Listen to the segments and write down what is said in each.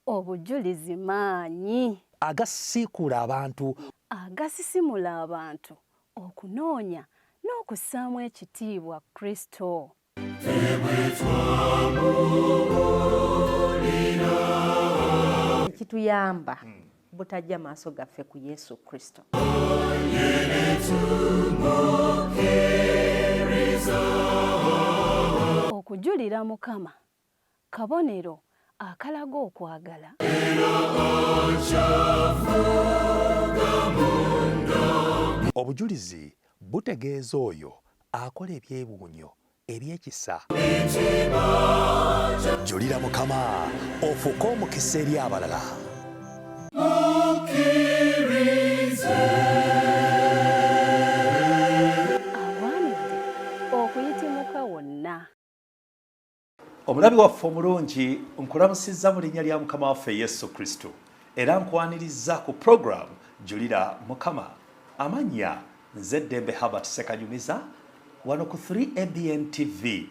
Obujulizi maanyi agasiikula abantu, agasisimula abantu okunoonya n'okussaamu ekitiibwa Kristo. Kituyamba butajja maaso gaffe ku Yesu Kristo. Okujulira Mukama kabonero akalaga okwagala. obujulizi butegeeza oyo akola ebyewuunyo ebyekisa. Julira Mukama ofuuke omukisa eri abalala. Awaanidde okuyitimuka wonna. Omulabi waffe omulungi nkulamusizza mu linnya lya Mukama waffe Yesu Kristo era nkwaniriza ku programu Julira Mukama. Amannya nze Ddembe Herbert Sekanyumiza wano ku 3ABN TV.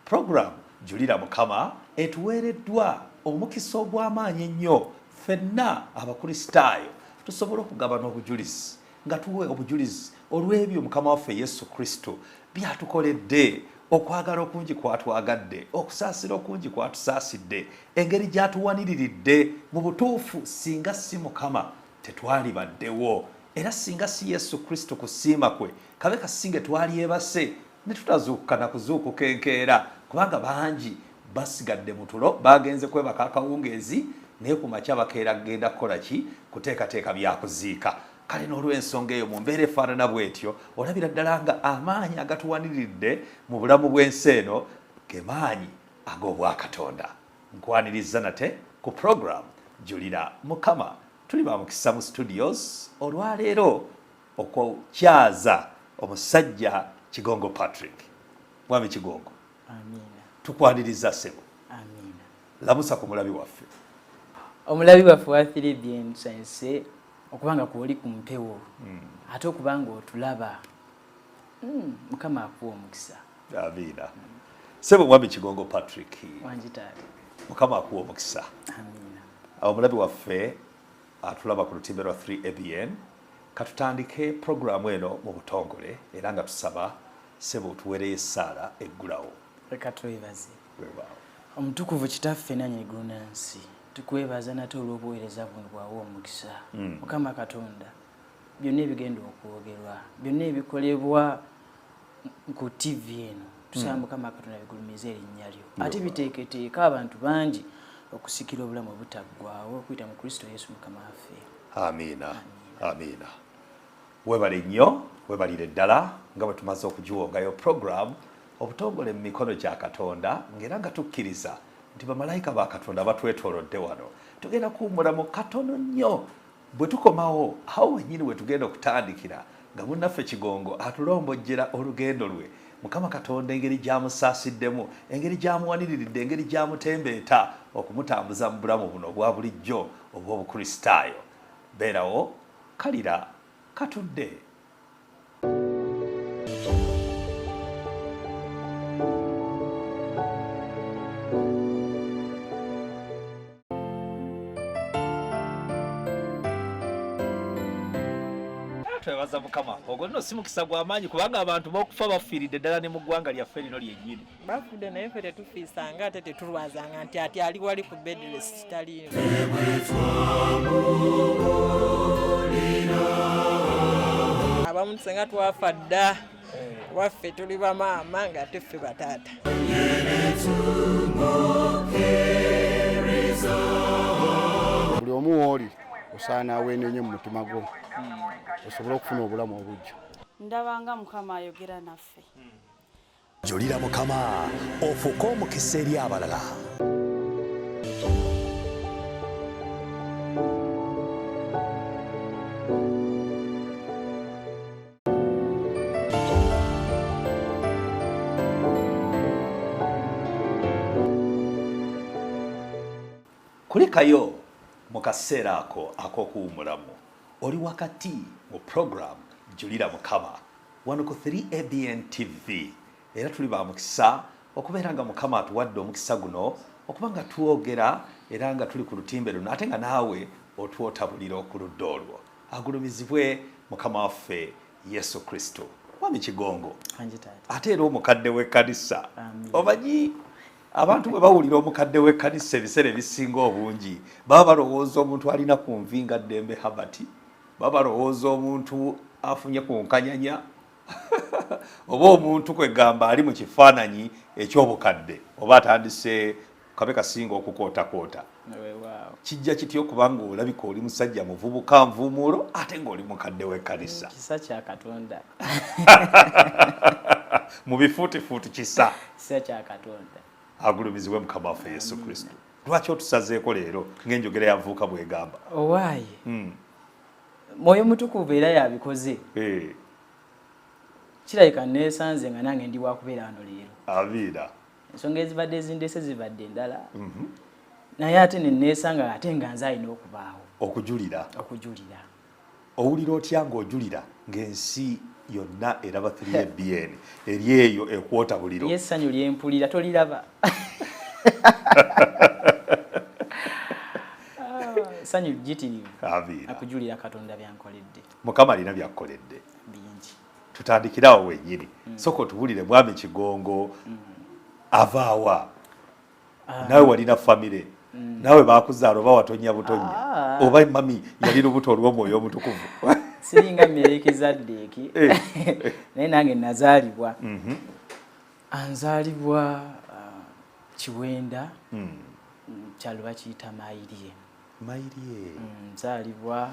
Programu Julira Mukama etuweereddwa omukisa ogw'amaanyi ennyo ffenna abakristaayo tusobole okugabana obujulizi nga tuwe obujulizi olw'ebyo Mukama waffe Yesu Kristo byatukoledde, okwagala okungi kwatwagadde, okusaasira okungi kwatusaasidde, engeri gyatuwaniriridde. Mu butuufu singa si Mukama tetwalibaddewo, era singa si Yesu Kristo kusiima kwe kabe kasinge twali ebase ne tutazuukuka na kuzuukuka enkeera, kubanga bangi basigadde mu tulo bagenze kwebaka akawungeezi naye ku makya bakeera kugenda kukola ki? Kuteekateeka byakuziika. Kale n'olw'ensonga eyo mu mbeera efaanana bw'etyo olabira ddala nga amaanyi agatuwaniridde mu bulamu bw'ensi eno ge maanyi ag'obwakatonda. Nkwaniriza nate ku programu Julira Mukama. Tuli ba mukisa mu studios olwaleero okukyaza omusajja Kigongo Patrick. Mwami Kigongo. Amina. Tukwaniriza sebo. Amina. Lamusa ku mulabi waffe. Omulabi waffe wa 3BN Science okubanga kwoli ku mpewo ate okubanga otulaba Mukama akuwa omukisa. Amina. Sebo Mwami Kigongo Patrick. Wanjitaali. Mukama akuwa omukisa. Amina. Omulabi waffe atulaba ku lutimbe lwa 3ABN. Katutandike programu eno mu butongole era nga tusaba sebo tuwereyo essaala eggulawo. Leka twebaze. Weewaawo. Omutukuvu kitaffe nannyini eggulu n'ensi tukwebaza nate olw'obuweereza buno bwawa omukisa. Mukama Katonda byonna ebigenda okwogerwa, byonna ebikolebwa ku TV eno tusaba Mukama Katonda bigulumize erinnya lyo, ate biteeketeeka abantu bangi okusikira obulamu obutaggwaawo okuyita mu Kristo Yesu Mukama waffe. Amina. Amina. Webale nnyo, webalire ddala nga bwe tumaze okugiwongayo programu obutongole mu mikono gya Katonda ng'era nga tukkiriza nti bamalayika ba Katonda batwetoolodde wano. Tugenda kuwummula mu katono nnyo bwe tukomawo awo wennyini we tugenda okutandikira nga munnaffe Kigongo atulombojjera olugendo lwe. Mukama Katonda engeri gy'amusaasiddemu, engeri gy'amuwaniriridde, engeri gy'amutembeeta okumutambuza mu bulamu buno obwa bulijjo obw'obukristaayo. Beerawo kalira katudde. Twebaza Mukama. Ogwo nno si mukisa gw'amaanyi kubanga abantu b'okufa bafiiridde ddala ne mu ggwanga lyaffe lino lyennyini. Bafudde naye ffe tetufiisanga ate tetulwazanga nti ati ali wali ku bedrest taliino. Abamu senga twafa dda waffe tuli bamaama nga ate ffe bataata. Buli omu w'oli osaana aweenenye mu mutima gwo osobole okufuna obulamu obujja. Ndabanga Mukama ayogera naffe. Julira Mukama ofuuke omukisa eri abalala. Kulikayo mu kaseera ako ak'okuwummulamu oli wakati mu programu Julira Mukama wano ku 3ABN TV era tuli ba mukisa okubeera nga Mukama atuwadde omukisa guno okuba nga twogera era nga tuli ku lutimbe luno ate nga naawe otwotabulira ku ludda olwo. Agulumizibwe Mukama waffe Yesu Kristo. Mwami Kigongo, ate era omukadde w'ekkanisa. Omanyi abantu bwe bawulira omukadde w'ekkanisa ebiseera ebisinga obungi baba balowooza omuntu alina ku nvi nga Ddembe Habati, baba balowooza omuntu afunye ku nkanyanya oba omuntu kwegamba ali mu kifaananyi eky'obukadde oba atandise kabe kasinga okukootakoota. Kijja kitya okuba nga olabika oli musajja muvubuka nvuumuulo ate ng'oli mukadde w'ekkanisa? Kisa kya Katonda. Mu bifuutifuuti kisa kya Katonda. Agulumizibwe Mukama waffe Yesu Kristo. Lwaki otusazeeko leero ng'enjogera yavuuka bw'egamba? Owaaye Mwoyo Mutukuvu era yabikoze. Kirabika neesanze nga nange ndi wakubeera wano leero. Amiina. Ensonga ezibadde ezindese zibadde endala. Naye ate neesanga ate nga nze alina okubaawo. Okujulira. Owulira otya ng'ojulira ng'ensi yonna eraba 3BN eri eyo ekwotabuliro? Essanyu lyempulira toliraba. Essanyu jjitirivu. Amiina. Akujulira Katonda byankoledde. Mukama alina byakkoledde. Bingi. Tutandikirawo wennyini. Soko tuwulire Mwami Kigongo avaawa. Nawe walina famire. Nawe bakuzaala oba watonya butonya. Oba mami yali lubuto olw'Omwoyo Omutukuvu. Siringa mmerekeza ddeeki. Naye nange nazaalibwa. Anzaalibwa Kiwenda. Kyalo bakiyita Mayirie. Nzaalibwa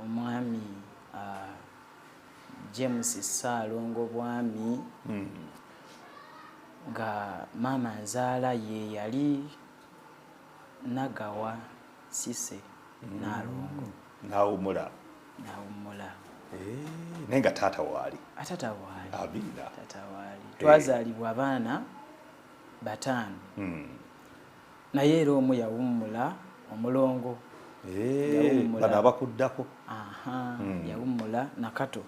omwami James Ssaalongo Bwami nga maama nzaala ye yali Nagawa Sise Nalongo. Nawumula. Naye nga taata waali? Atata waali. Amiina. Tata waali. Twazaalibwa abaana 5. Naye era omu yawummula omulongo. Bano abakuddako. Yawummula Nakato.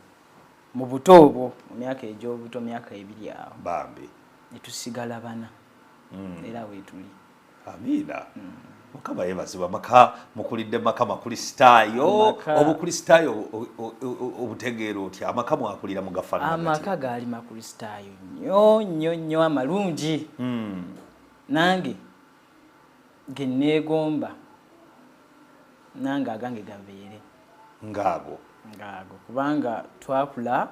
Mu buto obwo mu myaka egy'obuto myaka 2 awo. Bambi. Ne tusigala 4. Era weetuli. Amiina. Mukama yeebazibwa. Maka mukulidde maka makristaayo. Obukristaayo obutegeera otya? Amaka mwakulira mu gafaanana gati? Amaka gaali makristaayo nnyo amalungi. Nange ge neegomba nange agange gabeere. Ngaago kubanga twakula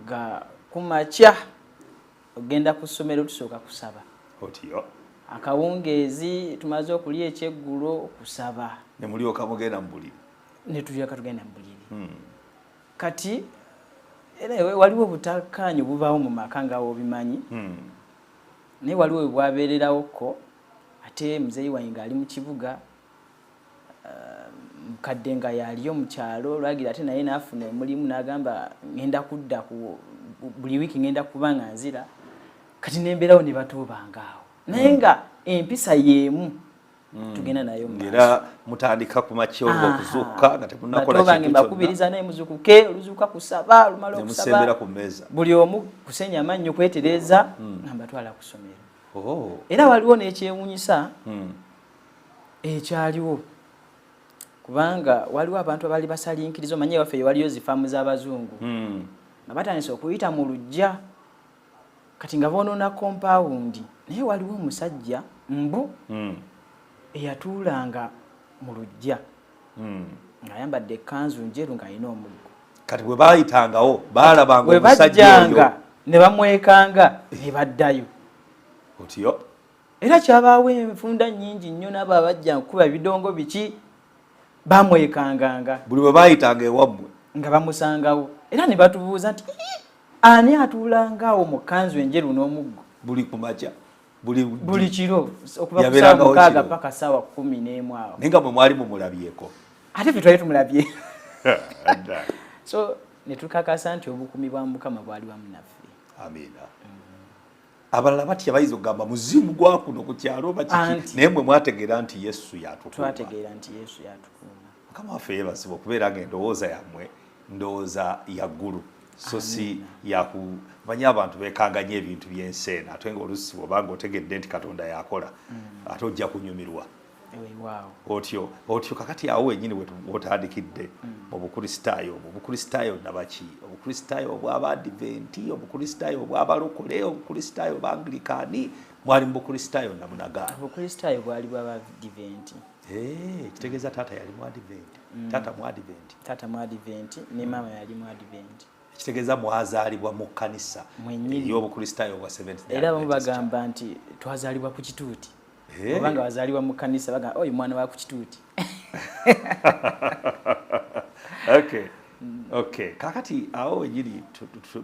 nga kumakya ogenda ku ssomero tusooka kusaba. Otyo. Akawungeezi tumaze okulya ekyeggulo kusaba. Ne mulyoka mugenda mu buliri? Ne tulyoka tugenda mu buliri. Kati era waliwo obutakkaanyi obubaawo mu maka nga obimanyi. Naye waliwo bwabeererawoko ate muzeeyi wange ng'ali mu kibuga mukadde nga yaliyo mu kyalo lwagira ate naye n'afuna omulimu n'agamba ngenda kudda buli wiiki ngenda kuba nga nzira. Kati nembeerawo ne batuubangaawo naye nga empisa y'emu tugenda nayo mu maaso. Era mutandika ku makya okuzuuka nga temunnakola kintu kyonna. Mbakubiriza naye muzukuke oluzuuka kusaba lumala okusaba. Nemusembera ku mmeeza. Buli omu kusenya amannyo kwetereza nga mbatwala ku ssomero. Era waliwo n'ekyewuunyisa ekyaliwo kubanga waliwo abantu abaali basalinkiriza omanye waffe waliyo zifaamu z'Abazungu nga batandise okuyita mu luggya kati nga boonoona kompawundi naye waliwo omusajja mbu eyatuulanga mu luggya ng'ayambadde ekkanzu njeru ng'alina omuggo. Kati bwe baayitangawo baalabanga omusajja oyo ne bamwekanga ne baddayo. Otyo. Era kyabaawo enfunda nnyingi nnyo n'abo abajja nkuba bidongo biki bamwekanganga. Buli bwe baayitanga ewammwe nga bamusangawo. Era ne batubuuza nti ani atuulangawo mu kkanzu enjeru n'omuggo? Buli kumakya. Buli kiro okuva ku ssaawa 6 paka ssaawa 11 awo. Naye nga mwe mwali mumulabyeko. Ate ffe twali tumulabye. So ne tukakasa nti obukuumi bwa Mukama bwali wamu naffe. Amiina. Abalala batya bayiza okugamba muzimu gwa kuno ku kyalo bakiki naye mwe mwategeera nti Yesu yatukuuma. Twategeera nti Yesu yatukuuma. Mukama waffe yeebazibwa okubeera nga endowooza yammwe ndowooza ya ggulu so si yakumanya abantu bekanganya ebintu by'enseena ate ng'olusi obanga otegedde nti Katonda yakola ate ojja kunyumirwa otyo kakati awo wenyini wotandikidde obukristaayo nabaki obukristaayo obw'Abadiventi obukristaayo obw'abalokole obukristaayo obw'Anglikani mwali mu bukristaayo namunagaana obukristaayo bwali bw'Abadiventi kitegeeza taata yali Mwadiventi taata Mwadiventi ne maama yali Mwadiventi kitegeeza mwazaalibwa mu kkanisa y'obukristaayo obwa Seventh Day era bagamba nti twazaalibwa ku kituuti obanga wazaalibwa mu kkanisa bagamba oyo mwana wa ku kituuti okay kakati awo wenyini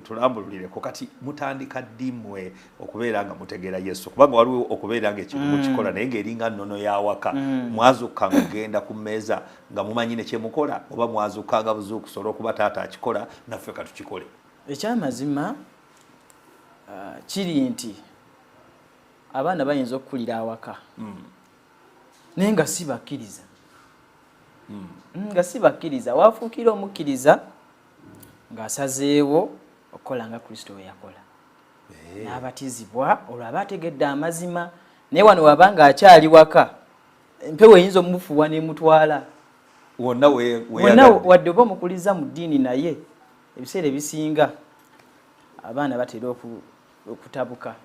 tulambululireko kati mutandika ddimwe okubeera nga mutegeera Yesu kubanga waliwo okubeera nga ekintu mukikola naye ng'eringa nnono y'awaka mwazukka nga ogenda ku mmeeza nga mumanyi ne kyemukola oba mwazukka nga buzuukusobola okuba taata akikola naffe katukikole ekyamazima kiri nti abaana bayinza okukulira awaka naye nga si bakkiriza nga si bakkiriza wafuukira omukkiriza ng'asazeewo okukola nga Kristo we yakola n'abatizibwa olwo aba ategedde amazima naye wano wabanga akyali waka empewo eyinza omumufuuwa n'emutwala wonna wadde oba omukuliza mu ddiini naye ebiseera ebisinga abaana batera okutabuka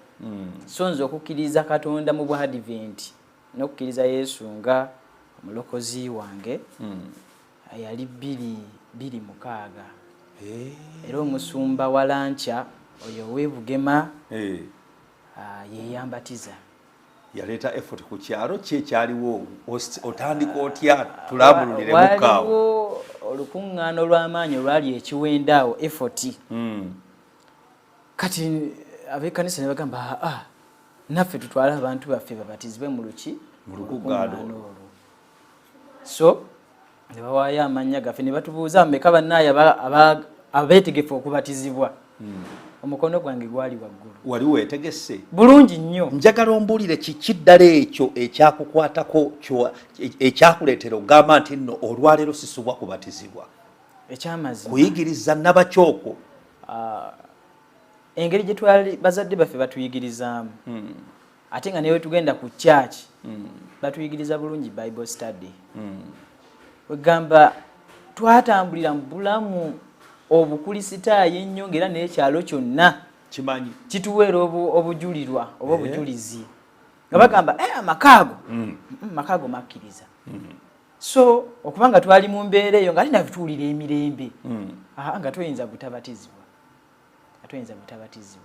so nze okukkiriza Katonda mu Bwadiventi n'okukkiriza Yesu nga omulokozi wange yali 26 era omusumba wa Lancha oyo ow'Ebugema yeyambatiza yaleeta effort ku kyalo kyekyaliwo otandika otya tulambululire mukaawo olukuŋŋaano olw'amaanyi olwali ekiwenda awo effort kati ab'ekkanisa ne bagamba naffe tutwala abantu baffe babatizibwe mu lukuŋŋaano olwo so ne bawaayo amannya gaffe ne batubuuza mmeka bannaye abeetegefu okubatizibwa omukono gwange gwali waggulu wali weetegese bulungi nnyo njagala ombuulire kiki ddala ekyo ekyakukwatako ekyakuleetera ogamba nti nno olwaleero sisubwa kubatizibwa ekyamazima kuyigiriza nabakyoko engeri gye twali bazadde baffe batuyigirizaamu ate nga newe tugenda ku church batuyigiriza bulungi Bible study wegamba twatambulira mu bulamu obukulisitaayo ennyo ng'era n'ekyalo kyonna kimanyi kituweera obujulirwa oba obujulizi nga bagamba amakaago makaago makkiriza so okubanga twali mu mbeera eyo nga linabituulira emirembe nga toyinza butabatizibwa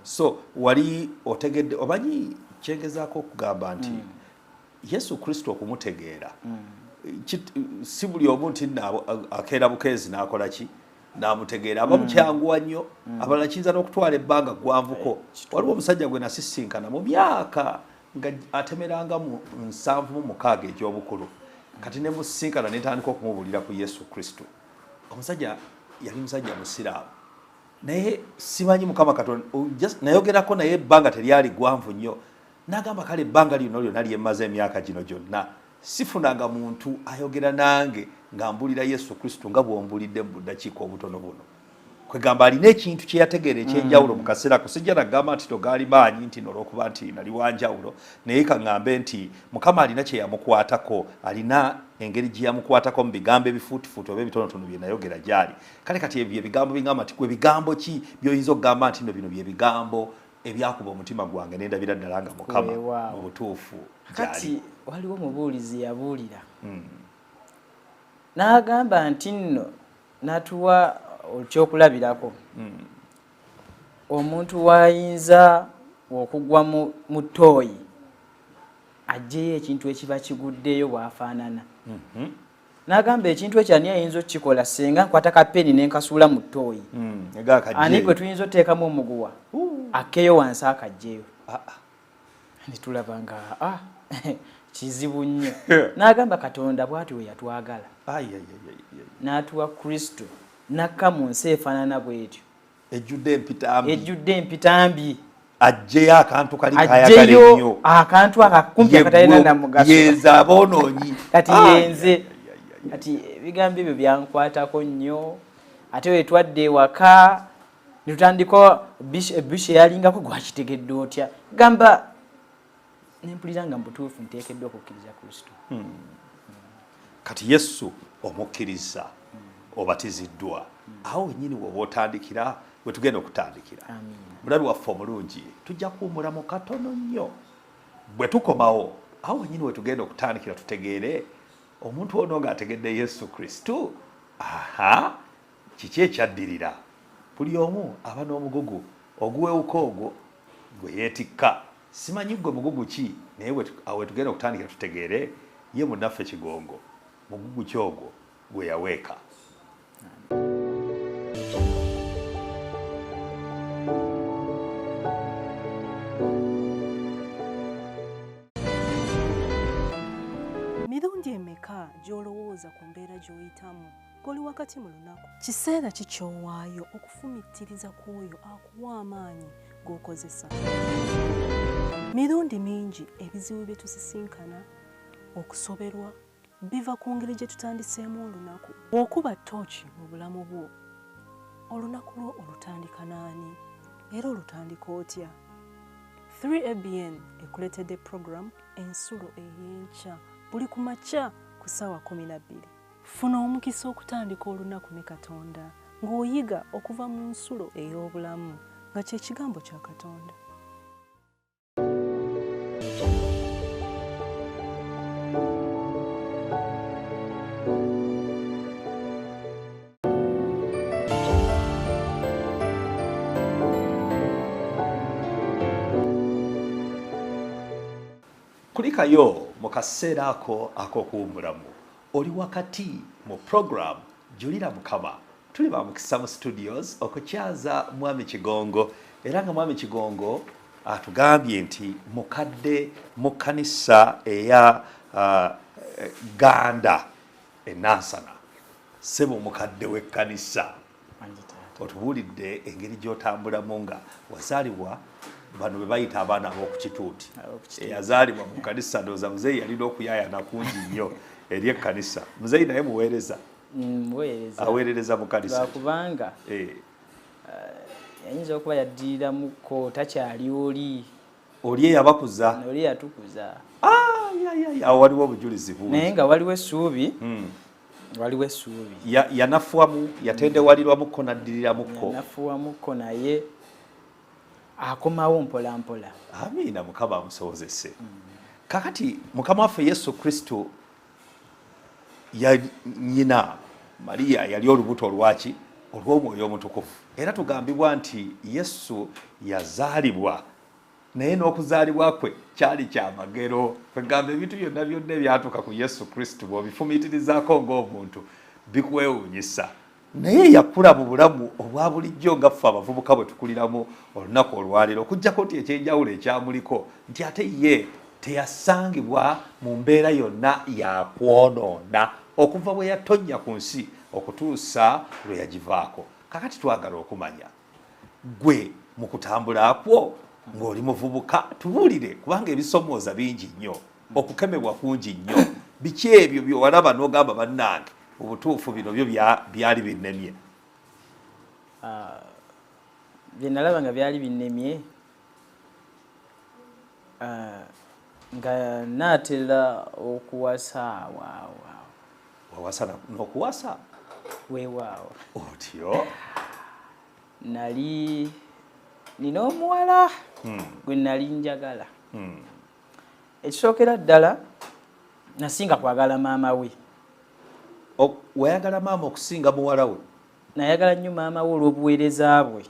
so wali otegedde obanyi kyengezaako okugamba nti Yesu Kristo okumutegeera si buli omu nti akeera bukeezi n'akola ki n'amutegeera aba mukyanguwa nnyo abalala kiyinza n'okutwala ebbanga gwanvuko waliwo omusajja gwe nasisinkana mu myaka nga atemeranga mu 76 egy'obukulu kati ne musisinkana netandika okumubuulira ku Yesu Kristo omusajja yali musajja musiraamu naye simanyi Mukama Katonda nayogerako naye ebbanga teryali gwanvu nnyo n'agamba kale ebbanga lino lyonna lyemmaze emyaka gino gyonna sifunanga muntu ayogera nange ng'ambulira Yesu Kristo nga bw'ombulidde mu buddakiika obutono buno kwegamba alina ekintu kye yategeera ekyenjawulo mu kaseera ko sijja nagamba nti togaali maanyi nti n'olwokuba nti nali wanjawulo naye kaŋŋambe nti Mukama alina kye yamukwatako alina engeri gye yamukwatako mu bigambo ebifuutifuuti oba ebitonotono bye nayogera gyali kale kati ebyo ebigambo bingamba nti gwe bigambo ki by'oyinza okugamba nti no bino bye bigambo ebyakuba omutima gwange n'endabira ddala nga Mukama mu butuufu kati waliwo omubuulizi yabuulira n'agamba nti nno natuwa ekyokulabirako omuntu wayinza okugwa mu ttooyi ajjeyo ekintu ekiba kiguddeyo bw'afaanana n'agamba ekintu ekyo ani ayinza okukikola senga nkwata kapeni n'enkasuula mu ttooyi ani gwe tuyinza oteekamu omuguwa akkeyo wansi akajjeyo netulaba nga kizibu nnyo n'agamba Katonda bw'ati we yatwagala n'atuwa Kristo nakka mu nsi efaanana bw'etyo ejjudde empitambi ajjeyo akantu kali kayagala ennyo akantu akakumpi akatalina na mugaso yenze aboonoonyi kati yenze kati ebigambo ebyo byankwatako nnyo ate we twadde ewaka Nitandika bish yalingako gwakitegedde otya gamba nempulira nga mbutuufu nteekeddwa okukkiriza Kristo. Kati Yesu omukkiriza obatiziddwa awo wennyini woba otandikira we tugenda okutandikira. Mulabi waffe omulungi tujja kuwumula mu katono nnyo bwe tukomawo awo wennyini we tugenda okutandikira tutegeere omuntu ono ng'ategedde Yesu Kristo kiki ekyaddirira. Buli omu aba n'omugugu oguwewuka ogwo gwe yeetikka. Simanyi gwe mugugu ki naye awe tugenda okutandikira tutegeere ye munnaffe Kigongo mugugu ki ogwo gwe yaweeka. Mirundi emeka gy'olowooza ku mbeera gy'oyitamu ng'oli wakati mu lunaku? Kiseera ki ky'owaayo okufumittiriza ku oyo akuwa amaanyi g'okozesa? Mirundi mingi ebizibu bye tusisinkana, okusoberwa, biva ku ngeri gye tutandiseemu olunaku. Bw'okuba ttooki mu bulamu bwo, olunaku lwo olutandika n'ani era olutandika otya? 3ABN ekuleetedde puroguramu ensulo ey'enkya buli ku makya ku ssaawa 12. Funa omukisa okutandika olunaku ne Katonda ng'oyiga okuva mu nsulo ey'obulamu nga kye kigambo kya Katonda. Kulikayo mu kaseera ako ak'okuwummulamu oli wakati mu program Julira Mukama. Tuli ba mukisa mu studios okukyaza mwami Kigongo era nga mwami Kigongo atugambye nti mukadde mu kkanisa eya Uganda enansana sebo mukadde w'ekkanisa. Otubuulidde engeri gy'otambulamu nga wazaalibwa bano be bayita abaana ab'okukituuti eyazaalibwa mu kkanisa ndowooza muzeeyi yalina okuyaayana kungi nnyo eri ekkanisa. Muzeeyi naye muweereza aweerereza mu kkanisa lwakubanga yayinza okuba yaddiriramuko takyali oli eyabakuza oli yatukuza awo waliwo obujulizi bungi naye nga waliwo essuubi yanafuwamu yatendewalirwamuko naddirirwamuko yanafuwamuko naye akomawo mpola mpola. Amiina, Mukama amusowozese. Kakati Mukama waffe Yesu Kristo ya nyina Maria yali olubuto olwaki olw'Omwoyo Omutukuvu era tugambibwa nti Yesu yazaalibwa naye n'okuzaalibwa kwe kyali kyamagero. Kwegamba ebintu byonna byonna ebyatuuka ku Yesu Kristo bw'obifumiitirizaako ng'omuntu bikwewuunyisa naye yakula mu bulamu obwa bulijjo nga ffe abavubuka bwe tukuliramu olunaku olwaleero okuggyako nti ekyenjawulo ekyamuliko nti ate ye teyasangibwa mu mbeera yonna yakwonoona okuva bwe yatonnya ku nsi okutuusa lwe yagivaako. Kakati twagala okumanya gwe mu kutambula kwo ng'oli muvubuka tubuulire kubanga ebisomooza bingi nnyo okukemebwa kungi nnyo biki ebyo byewalaba n'ogamba bannange obutuufu bino byo byali binnemye? Bye nalaba nga byali binnemye nga naatera okuwasa wawasa n'okuwasa weewaawo otyo nina omuwala gwe nali njagala. Ekisookera ddala nasinga kwagala maama we. Wayagala maama okusinga muwala we? Nayagala nnyo maama we olw'obuweereza bwe.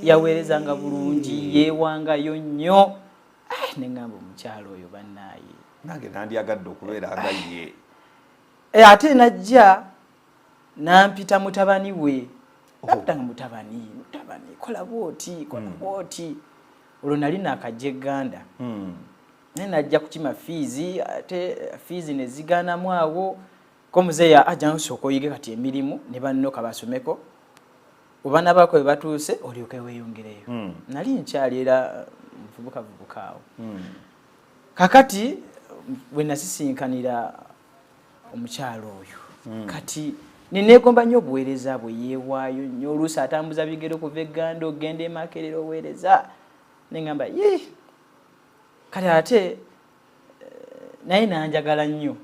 Yaweerezanga bulungi yeewangayo nnyo. Ne ngamba omukyalo oyo bannaaye nange nandyagadde okubeera nga ye. Ate najja nampita mutabani we. Nakutanga mutabani kola bwoti kola bwoti. Olwo nali naakajja Uganda. Naye najja kukima fiizi ate fiizi ne zigaanamu awo ko muzeeyi ajja nsooka oyige kati emirimu ne bannoka basomeko obaana baako bwe batuuse olyoke weeyongereyo. Nali nkyali era nvubuka awo. Kakati bwe nasisinkanira omukyalo oyo kati Ninegomba nnyo obuweereza bwe yeewaayo nnyo oluusi atambuza bigere okuva e Uganda ogenda e Makerere oweereza ne ŋŋamba kale ate naye nanjagala nnyo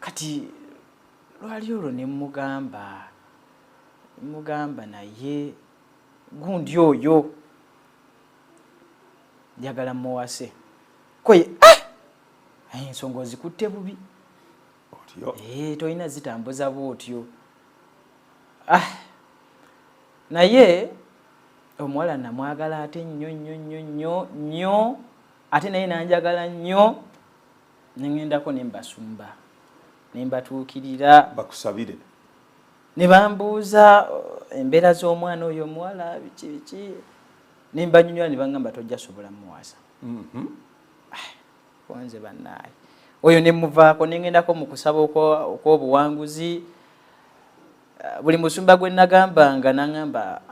kati lwali olwo ne mugamba naye gundi oyo njagala muwase koye ensonga ozikutte bubi tolina zitambuza bwotyo naye omuwala namwagala ate nnyo ate naye nanjagala nnyo neŋŋendako ne mbasumba ne mbatuukirira bakusabire ne bambuuza embeera z'omwana oyo omuwala biki ne mbanyonyola ne baŋŋamba tojja sobola muwasa konze bannaaye oyo ne muvaako ne ŋŋendako mu kusaba okw'obuwanguzi buli musumba gwe nagambanga naŋŋamba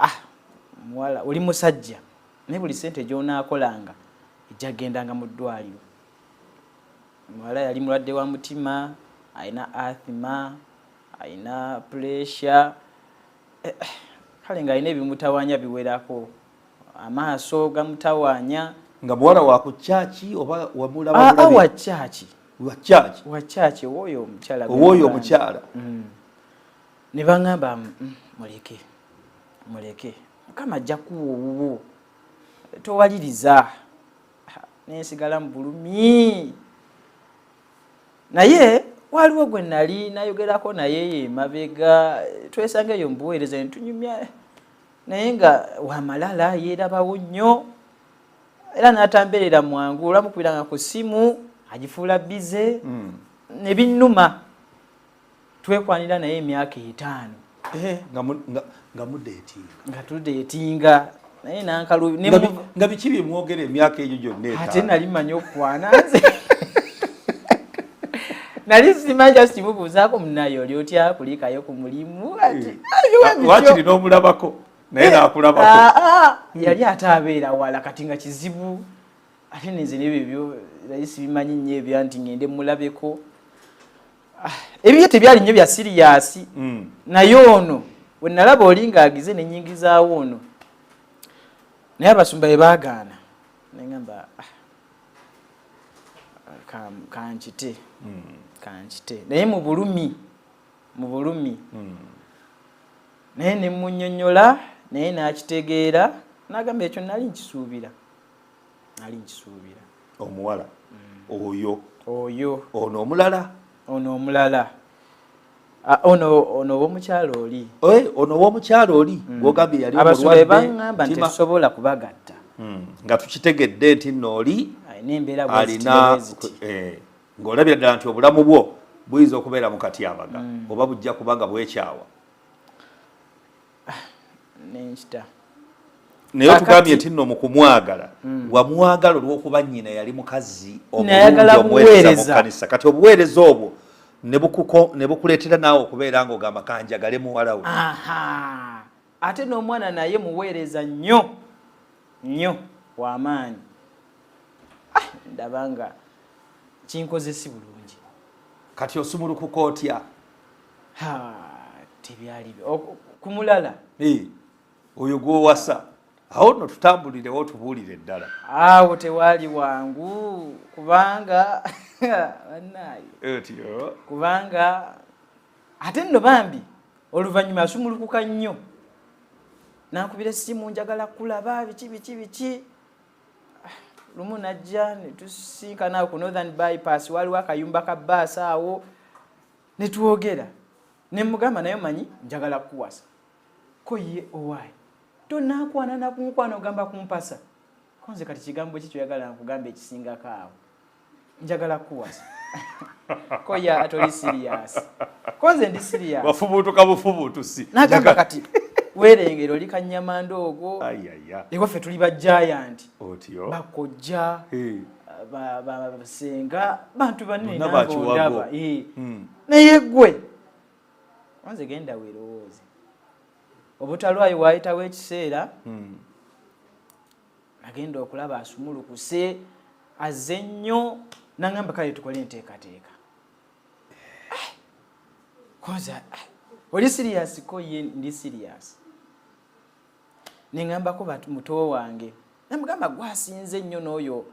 muwala oli musajja naye buli ssente gy'onaakolanga ejja gendanga mu ddwaliro. Muwala yali mulwadde wa mutima, alina asthma, alina pressure, kale ng'alina ebimutawaanya biwerako, amaaso gamutawaanya. Nga muwala wa ku kyaki oba wamulaba bulabe? Wa kyaki. Wa kyaki? Wa kyaki, oyo omukyala. Oyo omukyala. Ne baŋŋamba muleke. Mukama ajja kuwa owuwo. Towaliriza. Nensigala mu bulumi. Naye waliwo gwe nali nayogerako naye emabega twesanga eyo mbuweereza ne tunyumya naye nga wamalala yeerabawo nnyo era n'atambeerera mwangu olwamukubiranga ku ssimu agifuula bize ne binnuma twekwanira naye emyaka 5 nga tudeetinga naye nankalu nga biki bimwogera emyaka egyo gyonna ate nali manyi okukwana nze nali simanyi just mubuuzaako munayo oli otya kulikayo ku mulimu wakiri n'omulabako naye n'akulabako yali ate abeera wala kati nga kizibu ate nenze nebyo nali sibimanyi nnyo ebya nti ngende mulabeko ebyo tebyali nnyo bya siriyasi naye ono we nalaba oli ng'agize nenyingizaawo ono naye abasumba bwe baagaana neŋŋamba kankite naye mu bulumi naye ne munnyonnyola naye n'akitegeera n'agamba ekyo nali nkisuubira omuwala oyo ono omulala ono ow'omukyalo oli ono ow'omukyalo oli gwogambye yali abasumba bwe baŋŋamba nti tusobola kubagatta nga tukitegedde nti nno oli alina ng'olabira ddala nti obulamu bwo buyinza okubeera mu katyabaga oba bujja kubanga bwekyawa nenkita naye otugambye nti nno mu kumwagala wamwagala olw'okuba nnyina yali mukazi omulungi omuweereza mu kkanisa kati obuweereza obwo ne bukuleetera naawe okubeera ng'ogamba kanjagale muwala we ate n'omwana naye muweereza nnyo w'amaanyi ndaba nga kinkoze si bulungi kati osumulukuka otya tebyali kumulala oyo gw'owasa awo nno tutambulirewo otubuulire ddala awo tewaali wangu kubanga bannaaye kubanga ate nno bambi oluvannyuma asumulukuka nnyo nankubira essimu njagala kulaba biki lumu najja ne tusinkana ku Northern Bypass waliwo akayumba ka bbaasi awo ne twogera ne mugamba naye manyi njagala kuwasa ko ye owaayi tonaakwana nakunkwana ogamba kumpasa konze kati kigambo ki kyoyagala nkugamba ekisingako awo njagala kuwasa ko ye atoli siriyasi konze ndi siriyasi wafubuutuka bufubuutusi nagamba kati weerengera oli Kannyamandoogo ewaffe tuli ba giant bakojja basenga bantu banne nabondaba naye gwe wanze genda weerowooze obutalwayo waayitawo ekiseera agenda okulaba asumulukuse azze nnyo naŋŋamba kale tukole enteekateeka konza oli serious ko ye ndi serious ningamba ko muto wange namugamba gwasinze nnyo n'oyo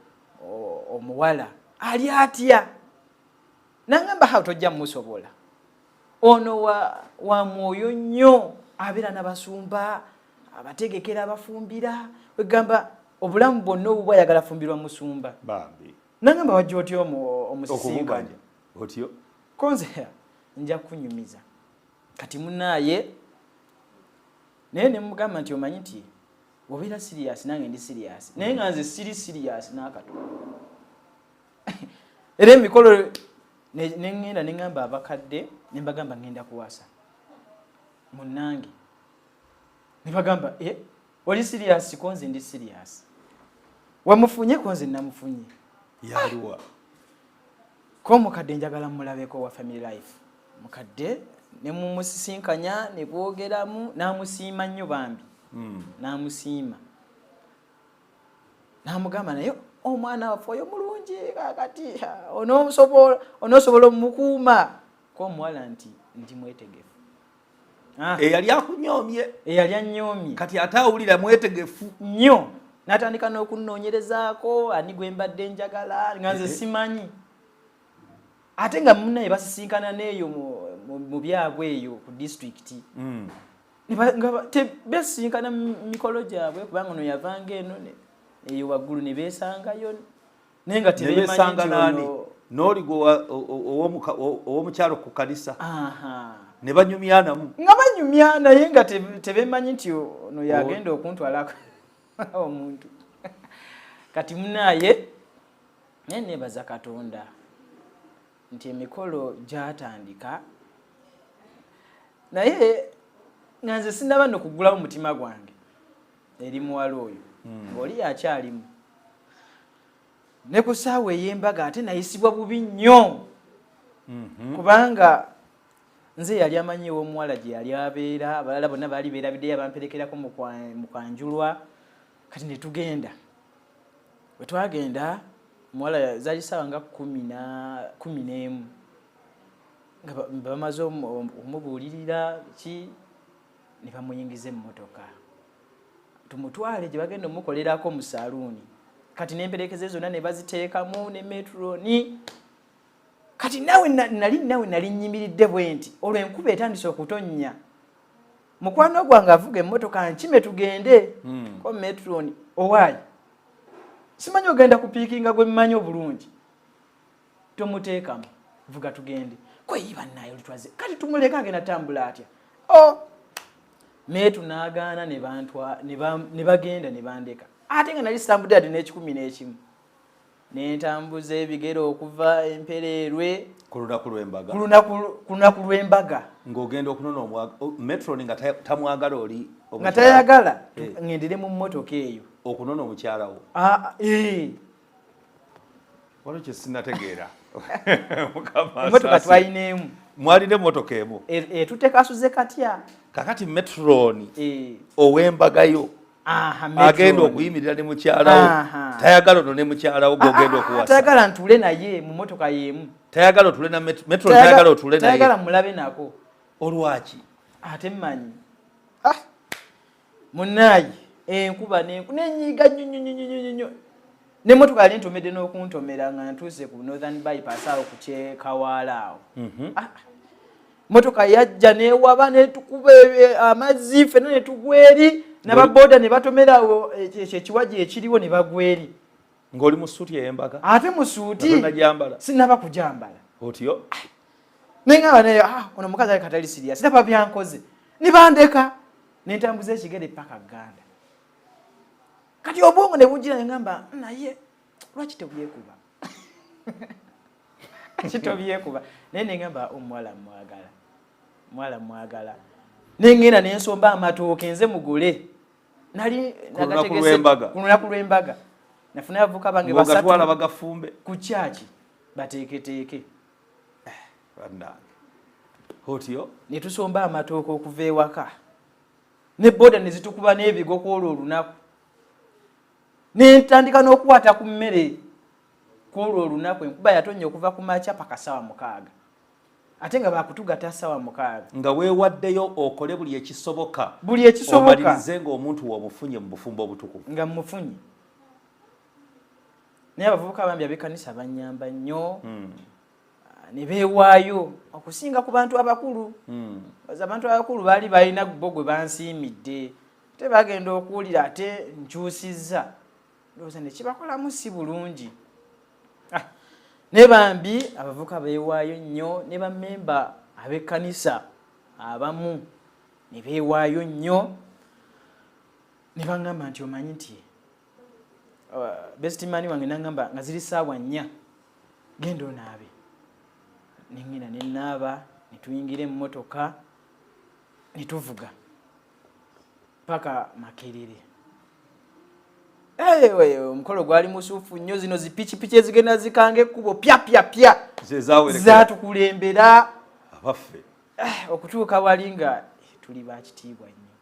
omuwala ali atya nangamba hautojja musobola ono wa mwoyo nnyo abeera n'abasumba abategekera abafumbira wegamba obulamu bwonna obwo bwayagala fumbirwa musumba bambi nangamba wajja otyo omusisinkanya otyo konze nja kunyumiza kati munaye naye nemugamba nti omanyi nti obeera serious nange ndi serious naye nga nze siri serious n'akatono era emikolo nengenda nengamba abakadde nembagamba ngenda kuwasa munange nebagamba oli serious konze ndi serious wamufunye konze namufunye yaliwa ko mukadde njagala mulabeko wa family life mukadde ne mumusisinkanya ne boogeramu namusiima nnyo bambi namusiima namugamba naye omwana waffe oyo mulungi kakati onosobola omukuuma ko omuwala nti ndi mwetegefu eyali akunyomye eyali annyomye kati ate awulira mwetegefu nnyo n'atandika n'okunoonyerezaako ani gwe mbadde njagala nga nze simanyi ate nga munnaye basisinkana n'eyo mu byabwe eyo ku disitulikiti besinkana mikolo gyabwe kubanga ono yavanga eno eyo waggulu ne beesangayo naye nga tebesanga nani n'oligo ow'omukyalo ku kanisa ne banyumyanamu nga banyumya naye nga tebemanyi nti ono yagenda okuntwalako omuntu kati munaye naye nebaza Katonda nti emikolo gyatandika naye nga nze sinaba nokugulawo mutima gwange eri muwala oyo ng'oli yakyalimu ne ku ssaawa ey'embaga ate nayisibwa bubi nnyo kubanga nze yali amanyiwo omuwala gye yali abeera abalala bonna baali beerabiddeyo abamperekerako mu kwanjulwa kati ne tugenda bwe twagenda omuwala zaali ssaawa nga 11 nga bamaze okumubuulirira ki ne bamuyingiza emmotoka tumutwale gye bagenda omukolerako mu saaluuni kati n'emperekeze zonna ne baziteekamu ne metroni kati nawe nali nnyimiridde bwe nti olwo enkuba etandise okutonnya mukwano gwange avuga emmotoka nkime tugende ko metroni owaayi simanyi ogenda kupiikinga gwe mmanyi obulungi tomuteekamu vuga tugende kweyiba naye olitwaze kati tumuleka agenda tambula atya metu n'agaana ne bagenda ne bandeka ate nga nali sitambudde ate n'ekikumi n'entambuza ebigere okuva Empereerwe ku lunaku lw'embaga ng'ogenda okunona metroni nga tamwagala oli nga tayagala ngendere mu mmotoka eyo okunona omukyalawo waliwo kye sinategeera emmotoka twayineemu mwalina emmotoka emu tutekasuze katya kakati metroni ow'embagayo agenda okuyimirira ne mukyalawo tayagala ono ne mukyalawo gogenda okuwasa tayagala ntule naye mu mmotoka y'emu tayagala otule na metro tayagala otule naye tayagala mulabe nako olwaki ate mmanyi munaayi enkuba nenyiga nnyo n'emmotoka yali ntomedde n'okuntomera nga ntuuse ku Northern Bypass awo ku Kyekawaala awo motoka yajja newaba netukuba amazzi fena netugweri nababoda ne batomerawo ekiwaji ekiriwo ne bagweri ng'oli mu suuti ey'embaga ate mu suuti sinaba kujambala otyo nengaba naye ono mukazi ali katali serious ndaba byankoze nibandeka nentambuza ekigere paka Uganda kati obwongo ne bujira ngamba naye lwaki tebyekuba kitobyekuba naye nengamba omwala mwagala nengenda nensomba amatooke nze mugule nali nagategese ku lunaku lw'embaga nafuna abavuka bange basatu bagafumbe ku kyaki bateeketeeke otyo ne tusomba amatooke okuva ewaka ne boda ne zitukuba n'ebigo kwolwo olunaku nentandika n'okukwata ku mmere kwolwo olunaku enkuba yatonnya okuva ku makya paka ssaawa 6 ate nga bakutugatta ssaawa 6 nga weewaddeyo okole buli ekisoboka omalirize ng'omuntu w'omufunye mu bufumbo obutukuvu nga mmufunye. Naye abavubuka bambi ab'ekkanisa bannyamba nnyo ne beewaayo okusinga ku bantu abakulu. Abantu abakulu baali balina bo gwe bansiimidde ate bagenda okuwulira ate nkyusizza ndowooza ne kibakolamu si bulungi. Ne bambi abavubuka beewaayo nnyo ne bammemba ab'ekkanisa abamu ne beewaayo nnyo ne baŋŋamba nti omanyi nti besitimaani wange naŋŋamba nga ziri ssaawa 4 genda onaabe. Ne ŋŋenda ne naaba ne tuyingira emmotoka ne tuvuga paka Makerere. Omukolo gwali musuufu nnyo. Zino zipikipiki ezigenda zikanga ekkubo pya zatukulembera abaffe okutuuka wali nga tuli bakitiibwa nnyo.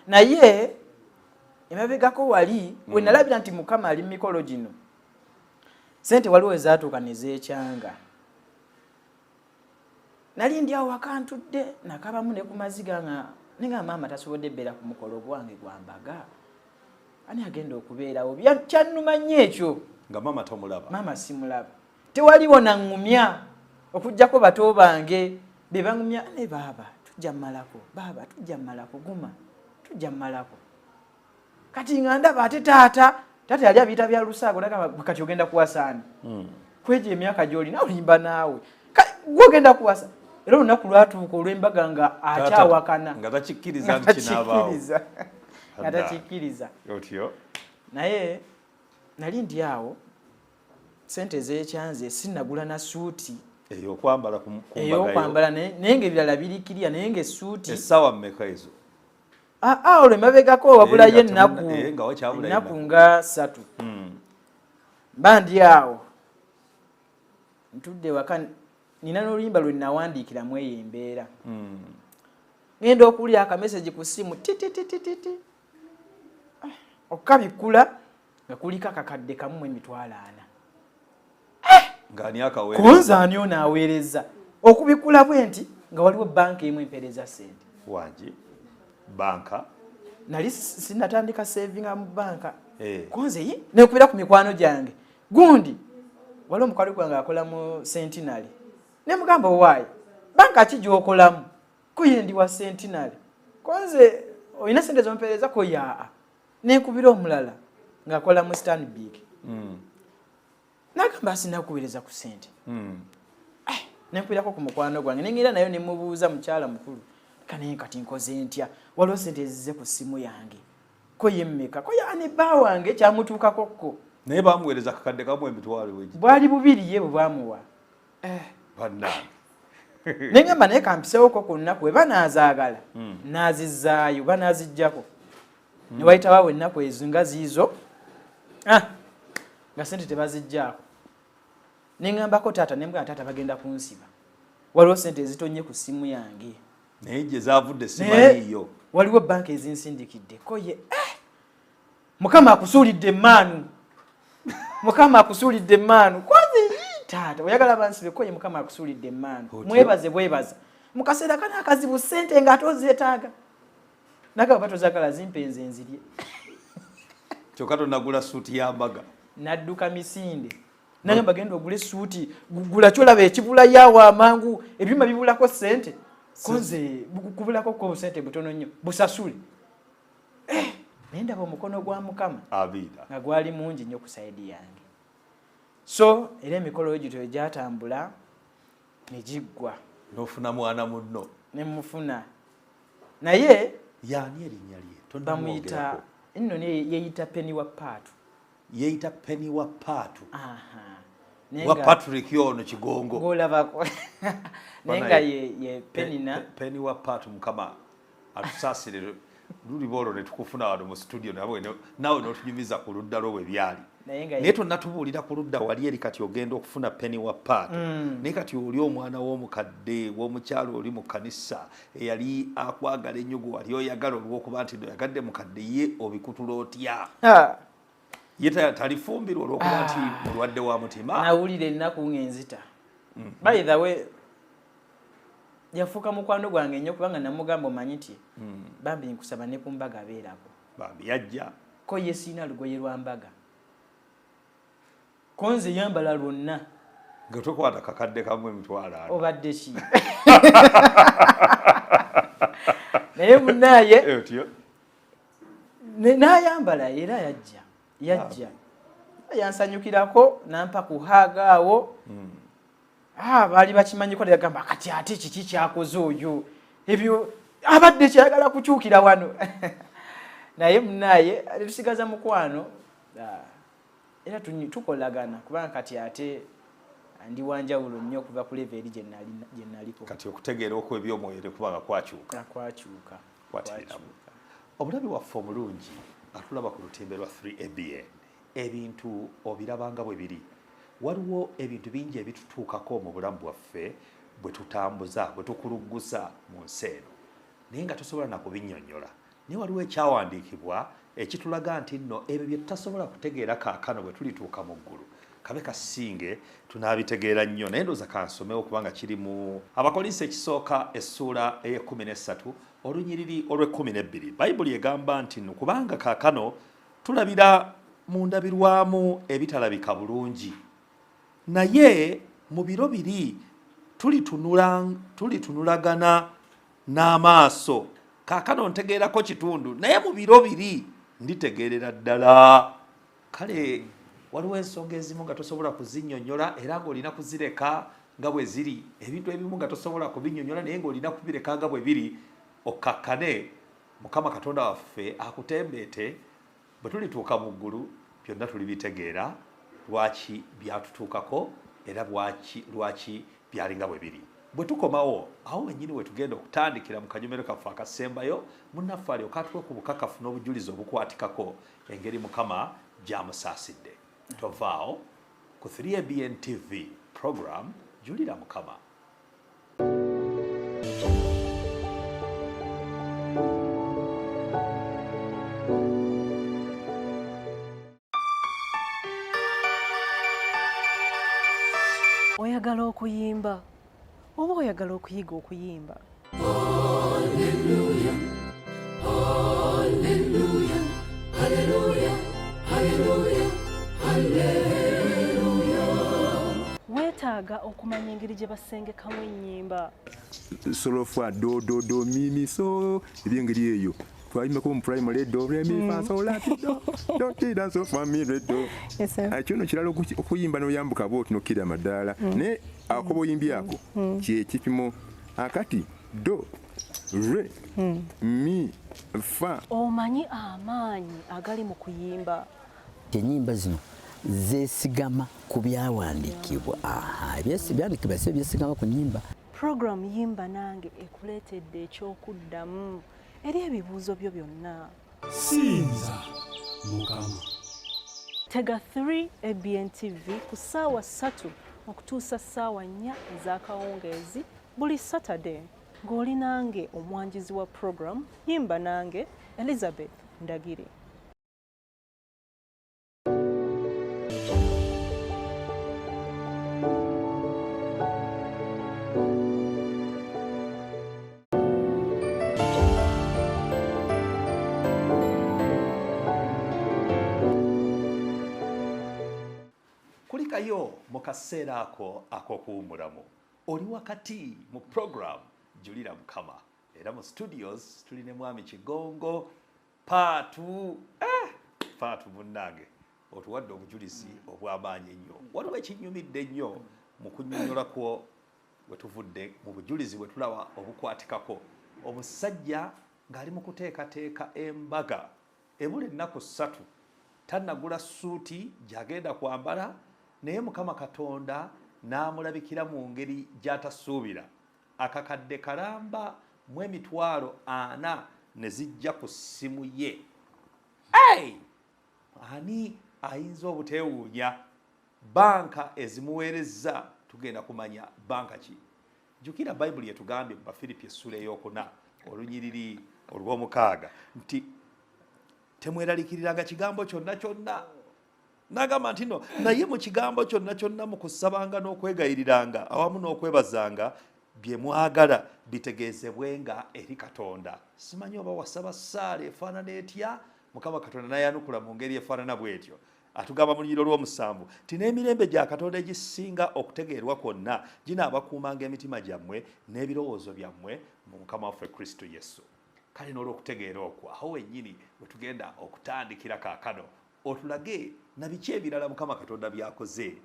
Naye emabegako wali we nalabira nti Mukama ali mu mikolo gino sente waliwo ezaatuuka ne zeekyanga. Nali ndi awo waka ntudde nakabamu ne ku maziga nga maama tasobodde bbeera ku mukolo gwange gwa mbaga. Ani agenda okubeerawo kyannuma nnyo ekyo nga maama tomulaba. Maama simulaba. Tewaliwo naŋŋumya okuggyako bato bange be baŋŋumya ne baaba tujja mmalako baaba tujja mmalako guma tujja mmalako. Kati nga ndaba ate taata yali abiyita bya lusaago nagamba kati ogenda kuwasaani. Kwejo emyaka gy'olina olimba naawe gwogenda kuwasa. Era olunaku lwatuuka olw'embaga nga akyawakana nga takikkiriza nti kinaabaawo. Nga takikkiriza. Otyo. Naye nali ndi awo sente ez'ekyanze sinnagula na suuti ey'okwambala ku mbaga yo. Ey'okwambala naye ng'ebirala birikirya naye ng'essuuti. Essaawa mmeka ezo? Olwo emabegako wabulayo ennaku nga 3. Mba ndi awo ntudde waka nina n'oluyimba lwe nawandiikiramu eyo embeera. Ngenda okuwulira akameseji ku ssimu tititititi okukabikula nga kuliko akakadde kamu emitwalo 4. Ng'ani akaweereza? Kunzaani ono aweereza okubikula bwe nti nga waliwo banka emu empeereza ssente. Wangi banka nali sinatandika savinga mu banka. Konze nekubira ku mikwano gyange gundi waliwo omukwano gwange akola mu Centenary. Ne mugamba owaayi banka ki gy'okolamu kuye ndi wa Centenary. Konze olina sente z'ompeereza ko yaa nekubira omulala ng'akola mu Stanbic. Nagamba sinakuweereza ku sente. Nekubirako ku mukwano gwange nengira nayo ne mubuuza mukyala mukulu kati nkoze ntya waliwo sente ezize ku ssimu yange ko yemmeka ko yaani bba wange kyamutuukakokko. Naye bamuweereza kakadde kamu emitwalo wegi bwali bubiri ye bwe bamuwa. Bannange nengamba naye kampisewoko ku nnaku we banaazaagala naazizaayo banaaziggyako ne wayitawawo ennaku ezo nga ziizo nga sente tebaziggyako. Nengambako taata nemugamba taata bagenda kunsiba waliwo sente ezitonye ku ssimu yange. naye gye zaavudde simanyiiyo. Waliwo banka ezinsindikidde ko ye Mukama akusuulidde emmaanu. Mukama akusuulidde emmaanu. Kwanze taata oyagala bansibe ko ye Mukama akusuulidde emmaanu. Mwebaze bwebaza. Mu kaseera kana akazibu sente nga atozeetaaga. Nagamba batozagala zimpenze nzirye. Kyokka tonagula suuti ya mbaga. Nadduka misinde. Nagamba genda ogule suuti gula kyolaba ekibula yawo amangu ebyuma bibulako sente. Konze kubulako ko sente butono nnyo busasule. Nendaba omukono gwa Mukama abira nga gwali mungi nnyo ku saidi yange. So era emikolo egyo gyatambula ne giggwa. N'ofuna mwana munno. Ne mufuna. Naye yaani erinnya lye bamuyita nno ne yeeyita Penny wa Paatu. Yeeyita Penny wa Paatu. Wa Patrick yono Kigongo. Golabako. Nenga ye Penny wa Paatu Mukama atusaasire luli bolo ne tukufuna wano mu studio nawe n'otunyumiza ku ludda lwo bwe byali. Naye tonnatubuulira ku ludda wali eri kati ogenda okufuna Penny wa Paatu. Naye kati oli omwana w'omukadde w'omukyalo oli mu kanisa eyali akwagala ennyo gwe wali oyagala olw'okuba nti oyagadde mukadde ye obikutula otya. Ye talifumbirwa olw'okuba nti mulwadde wa mutima. Nawulira ennaku ng'enzita. By the way, yafuuka mukwano gwange nnyo kubanga namugamba omanyi nti bambi nkusaba ne ku mbaga abeerako. Bambi yajja. Ko ye siina lugoye lwa mbaga. Ko nze yambala lwonna. Nga tokwata kakadde kamwe emitwalo 4. Obadde ki? Naye munnaye n'ayambala era yajja. Yansanyukirako nampa kuhaaga awo. Baali bakimanyiko ne bagamba kati ate kiki kyakoze oyo. Ebyo abadde kyagala kukyukira wano. Naye munnaye tusigaza mukwano. Era tukolagana kubanga kati ate ndi wanjawulo nnyo okuva ku level gye naliko. Kati okutegeera okw'ebyomwoyo kubanga kwakyuka. Omulabi waffe omulungi atulaba ku lutimbe lwa 3ABN ebintu obirabanga bwe biri. Waliwo ebintu bingi ebitutuukako mu bulamu bwaffe bwe tutambuza bwe tukuluggusa mu nsi eno naye nga tosobola na kubinnyonnyola. Naye waliwo ekyawandiikibwa ekitulaga nti nno ebyo bye tutasobola kutegeera kaakano bwe tulituuka mu ggulu kabe kasinge tunaabitegeera nnyo. Naye ndowooza kansomewo kubanga kiri mu Abakolinsi ekisooka essuula ey'13 olunyiriri olw'12. Bayibuli egamba nti nno kubanga kaakano tulabira mu ndabirwamu ebitalabika bulungi naye mu biro biri tulitunulagana n'amaaso. Kaakano ntegeerako kitundu naye mu biro biri nditegeerera ddala. Kale waliwo ensonga ezimu nga tosobola kuzinnyonnyola era ng'olina kuzireka nga bwe ziri. Ebintu ebimu nga tosobola kubinnyonnyola naye ng'olina kubireka nga bwe biri. Okkakkane Mukama Katonda waffe akutembeete bwe tulituuka mu ggulu byonna tulibitegeera lwaki byatutuukako era lwaki byalinga bwe biri. Bwe tukomawo awo wennyini we tugenda okutandikira mu kanyomero kaffe akasembayo munnaffe alyoka atuwe ku bukakafu n'obujulizi obukwatikako engeri Mukama gy'amusaasidde. Tovaawo ku 3ABN TV program Julira Mukama. Oyagala okuyimba oba oyagala okuyiga okuyimba? Hallelujah, hallelujah, hallelujah, hallelujah, hallelujah. Weetaaga okumanya engeri gye basengekamu ennyimba. Solofa do do do mi mi so ebyengeri eyo twayimako mu primary do re mi fa so la ti do do ti da so fa mi re do. Kino kiralo okuyimba n'oyambuka bw'oti n'okkira amadaala naye akobo yimbi ako kye kipimo akati do re mi fa. Omanyi amaanyi agali mu kuyimba. Ennyimba zino zeesigama ku byawandiikibwa. Ebyawandiikibwa si byesigama ku nnyimba. Program Yimba Nange ekuleetedde ekyokuddamu eri ebibuuzo byo byonna. Sinza Mukama. Tega 3ABN TV ku ssaawa 3 okutuusa ssaawa 4 ez'akawungeezi buli Saturday ng'oli nange omwanjizi wa program Yimba Nange Elizabeth Ndagiri. Kulikayo mu kaseera ako ak'okuwummulamu oli wakati mu program Julira Mukama era mu studios tuline mwami Kigongo paatu munnange otuwadde obujulizi obw'amaanyi ennyo. Waliwo ekinnyumidde ennyo mu kunnyonnyolako we tuvudde mu bujulizi bwe tulaba obukwatikako omusajja ng'ali mu kuteekateeka embaga ebula ennaku 3 tannagula suuti gy'agenda kwambala naye Mukama Katonda n'amulabikira mu ngeri gy'atasuubira. Akakadde kalamba mu emitwalo 40 ne zijja ku ssimu ye. Ani ayinza obuteewuunya banka ezimuweerezza tugenda kumanya banka ki? Jjukira Bayibuli yetugambye mu Bafiripi essula ey'okuna olunyiriri olw'omukaaga nti temweraliikiriranga kigambo kyonna kyonna Nagamba nti no naye mu kigambo kyonna mu kusabanga n'okwegayiriranga awamu n'okwebazanga bye mwagala bitegeezebwenga eri Katonda. Simanyi oba wasaba ssaala efaanana etya, Mukama Katonda n'ayanukula mu ngeri efaanana bw'etyo. Atugamba mu Lunyiriro lw'omusanvu ti n'emirembe gya Katonda egisinga okutegeerwa kwonna ginaabakuumanga emitima gyammwe n'ebirowoozo byammwe mu Mukama waffe Kristo Yesu. Kale n'olw'okutegeera okwo awo wennyini bwe tugenda okutandikira kaakano otulage na biki ebirala Mukama Katonda byakoze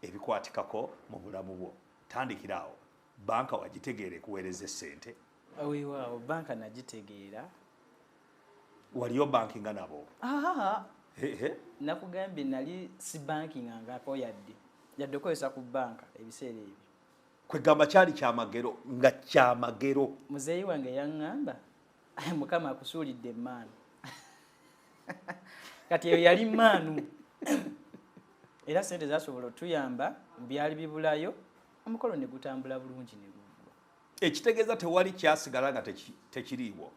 ebikwatikako mu bulamu bwo. Tandikira awo. Banka wagitegeera ekuweereza essente? Weewaawo banka nagitegeera. Waliyo bankinga nabo? Nakugambye nali si bankingangako yadde okozesa ku banka ebiseera ebyo. Kwegamba kyali kyamagero nga kyamagero. Muzeeyi wange yaŋŋamba Mukama akusuulidde emmaanu. Kati eyo yali mmaanu. Era sente zasobola otuyamba byali bibulayo omukolo ne gutambula bulungi ne guggwa. Ekitegeeza tewali kyasigala nga tekiriiwo?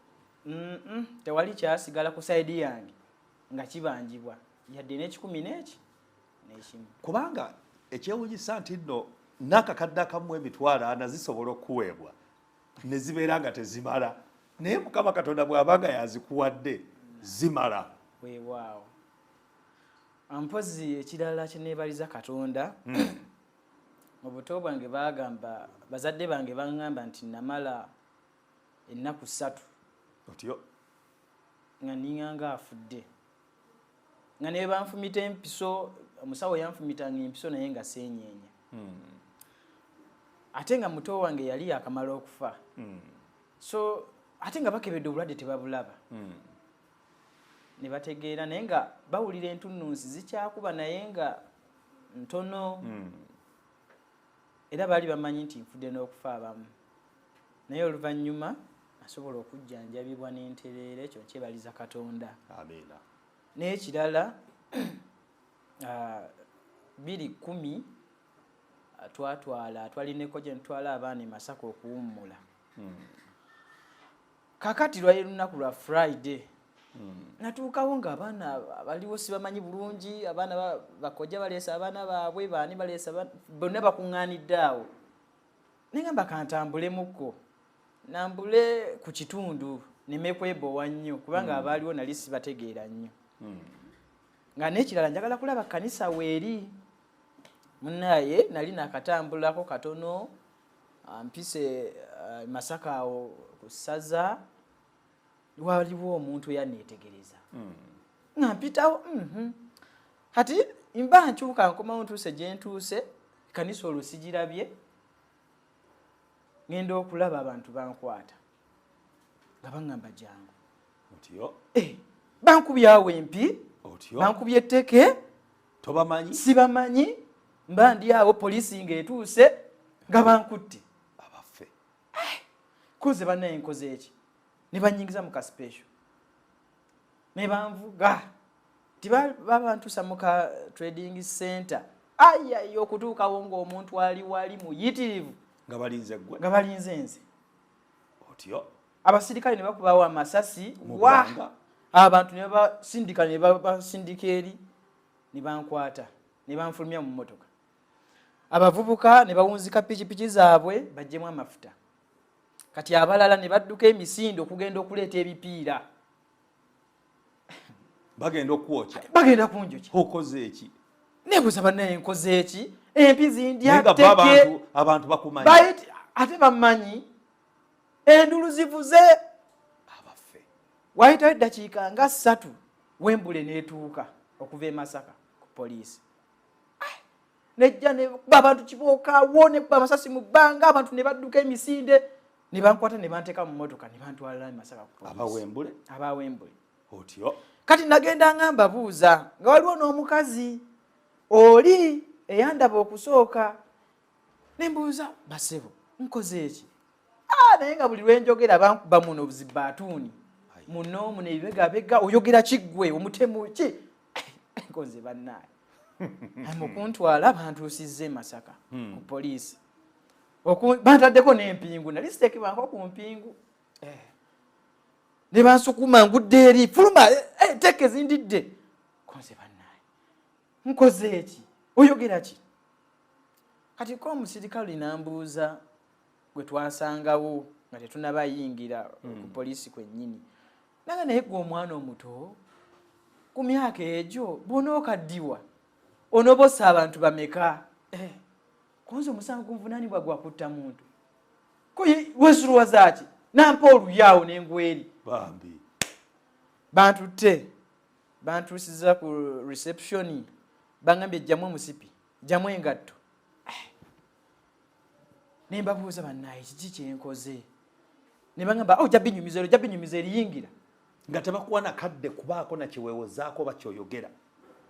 Tewali kyasigala ku sayidi yange nga kibanjibwa yadde n'ekikumi n'eki n'ekimu. Kubanga ekyewuunyisa nti nno n'akakadde akamu emitwalo ana zisobola okuweebwa ne zibeera nga tezimala, naye Mukama Katonda bw'abanga yazikuwadde zimala. Weewaawo. Mpozi ekirala kyeneebaliza Katonda, mu buto bwange bagamba bazadde bange baŋŋamba nti namala ennaku 3 otyo nga ninganga afudde, nga ne banfumita empiso, omusawo yanfumitanga empiso naye nga seenyeenya. Ate nga muto wange yali akamala okufa. So ate nga bakebedde obulwadde tebabulaba. Ne bategeera naye nga bawulira entunnunsi zikyakuba naye nga ntono. Era baali bamanyi nti nfudde n'okufa abamu. Naye oluvannyuma asobola okujjanjabibwa n'entereera, ekyo kyebaliza Katonda. Amiina. N'ekirala 2010 twalineko gye ntwala abaana e Masaka okuwummula. Kakati lwali lunaku lwa Friday. Natuukawo ng'abaana baliwo sibamanyi bulungi, abaana bakojja baleesa abaana baabwe, baani baleesa bonna bakuŋŋaanidde awo. Ne ngamba kantambulemu nambule ku kitundu nneme kwebowa nnyo kubanga abaaliwo nali sibategeera nnyo. Nga n'ekirala njagala kulaba kkanisa weeri. Munnaye nali nakatambulako katono mpise Masaka awo ku ssaza. Waliwo omuntu eyanneetegereza nga mpitawo kati mba nkyuka nkomawo ntuuse gye ntuuse, kanisa olwo sigirabye, ngenda okulaba abantu bankwata nga baŋŋamba jangu. Otyo? Bankubyawo empi, otyo? bankubye etteke, tobamanyi? Sibamanyi, mba ndi awo poliisi ng'etuuse nga bankutte. Abaffe. Koze bannaye nkoze eki? Ne banyingiza mu kasipesho. Ne banvuga. Tibabantusa mu ka trading center. Aya okutuukawo ng'omuntu wali muyitirivu. Nga balinze gwe. Nga balinze nze. Otyo? Abasirikale ne bakubawo amasasi. Abantu ne basindika ne basindika eri ne bankwata. Ne banfulumya mu mmotoka. Abavubuka ne bawunzika pikipiki zaabwe bajjemu amafuta. Kati abalala ne badduka emisindo okugenda okuleeta ebipiira. Bagenda okuwokya. Bagenda kunjokya. Okoze eki? Nebuuza bannaye nkoze eki? Empi zindya tteke. Abantu bakumanyi. Ate bamanyi. Endulu zivuze. Abaffe. Wayitawo eddakiika nga 3 wembule n'etuuka okuva e Masaka ku poliisi. Nejja ne abantu kibookawo ne kuba amasasi mu bbanga, abantu ne badduka emisinde. Ne bankwata ne banteeka mu mmotoka ne bantwalira e Masaka ku poliisi. Abawembule? Abawembule. Otyo? Kati nagenda ngamba buuza nga waliwo n'omukazi oli eyandaba okusooka. Ne mbuuza basebo nkoze eki? Naye nga buli lwenjogera bankuba muno buzibbatuuni. Muno muno ebibegabega oyogera kiggwe omutemu ki? Nkoze bannaye. Mukuntwala bantuusizza e Masaka ku poliisi. Bantaddeko n'empingu, nali siteekebwako ku mpingu. Ne bansukuma ngudde eri, fuluma, teke zindidde. Konze bannaye. nkoze eki oyogera ki kati ko omusirikale nambuuza gwe twasangawo nga tetunabayingira ku poliisi kwennyini naga naye gwe omwana omuto ku myaka egyo bw'onookaddiwa onobosa abantu bameka konze omusango gunvunaanibwa gwakutta muntu wesuruwaza ki nampa oluyaawo n'engweri bambi bantutte bantuusiza ku reception bangambye jjamu omusipi jjamu engatto ne mbabuuza bannaye kiki kyenkoze ne bangamba ojja binyumiza eriyingira nga tebakuwa nakadde kubaako nakiweewozaako oba kyoyogera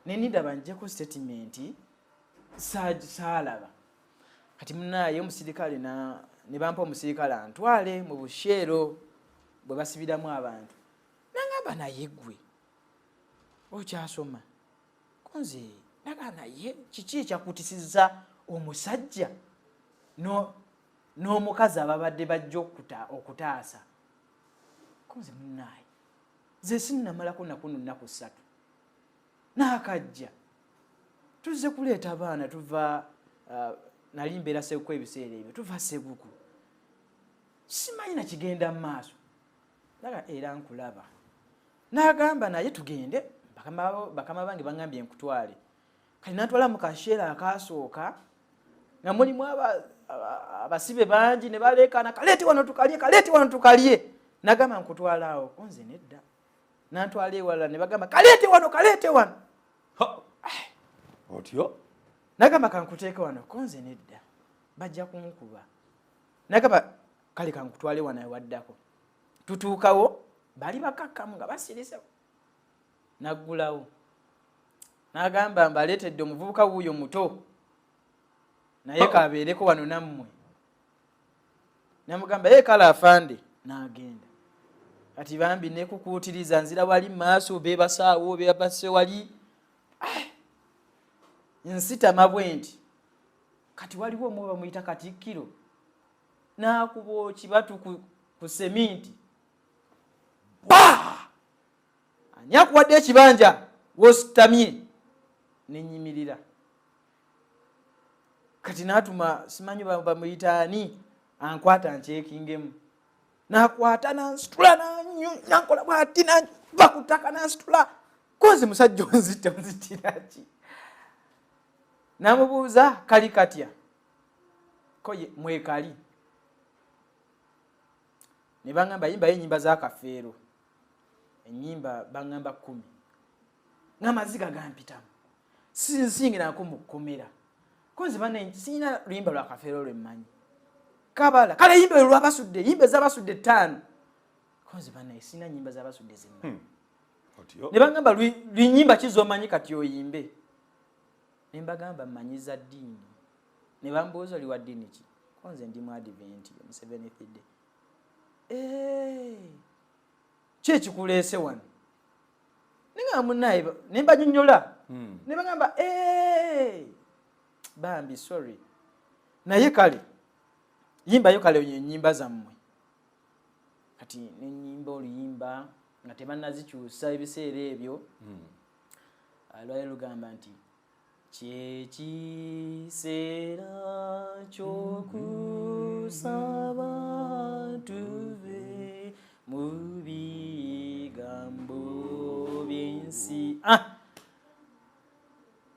neninda banjeko statement saalaba kati munaye omusirikale ne bampa omusirikale antwale mu busheero bwe basibiramu abantu nangamba naye gwe okyasoma konze naga naye kiki ekyakutisiza omusajja n'omukazi ababadde bajja okutaasa konze munaye ze sinnamalako nakuno nnaku 3 n'akajja tuzze kuleeta abaana tuva nali mbeera Ssebuku ebiseera ebyo tuva Ssebuku simanyi nakigenda mu maaso naga era nkulaba n'agamba naye tugende bakama bange bangambye nkutwale kati natwala mu kasheera akaasooka nga mulimu abasibe bangi ne baleekaana kaleeti wano tukalye nagamba nkutwala awo konze nedda nantwala ewala ne bagamba kaleete wano otyo nagamba kankuteeke wano konze nedda bajja kunkuba nagamba kale kankutwale wano ewaddako tutuukawo bali bakakkamu nga basirise naggulawo nagamba mbaleetedde omuvubuka wuuyo muto naye kabeereko wano nammwe namugamba kale afande n'agenda kati bambi nekukuutiriza nzira wali maaso bebasaawo bebase wali nsitama bwe nti kati waliwo omu bamuyita Katikkiro n'akuba kibatu ku seminti ani akuwadde ekibanja wositamye nenyimirira kati natuma simanyi bamuyita ani ankwata nkyekingemu nakwata nansitula nankola bwati bakutaka nansitula konze musajja onzitiraki namubuuza kali katya koye mwekali ne bangamba yimbayo ennyimba z'akafeero ennyimba bangamba 10 n'amaziga gampitamu sinsingira nako mu kkomera konze bane sina luyimba lwa kafeero lwemmanyi kabala kale yimba lwabasudde yimba z'abasudde 5 konze bane sina nyimba z'abasudde zimmanyi ne bangamba luyimba kizomanyi kati oyimbe ne mbagamba mmanyiza ddiini ne bambuuza oli wa ddiini ki konze ndi mu Advent mu 7th day kyekikuleese wano ninga munaye ne mbanyonnyola ne bagamba bambi sorry naye kale yimbayo kale ennyimba zammwe kati n'ennyimba oluyimba nga tebannazikyusa ebiseera ebyo lwali lugamba nti kyekiseera ky'okusaba tuve mu bigambo by'ensi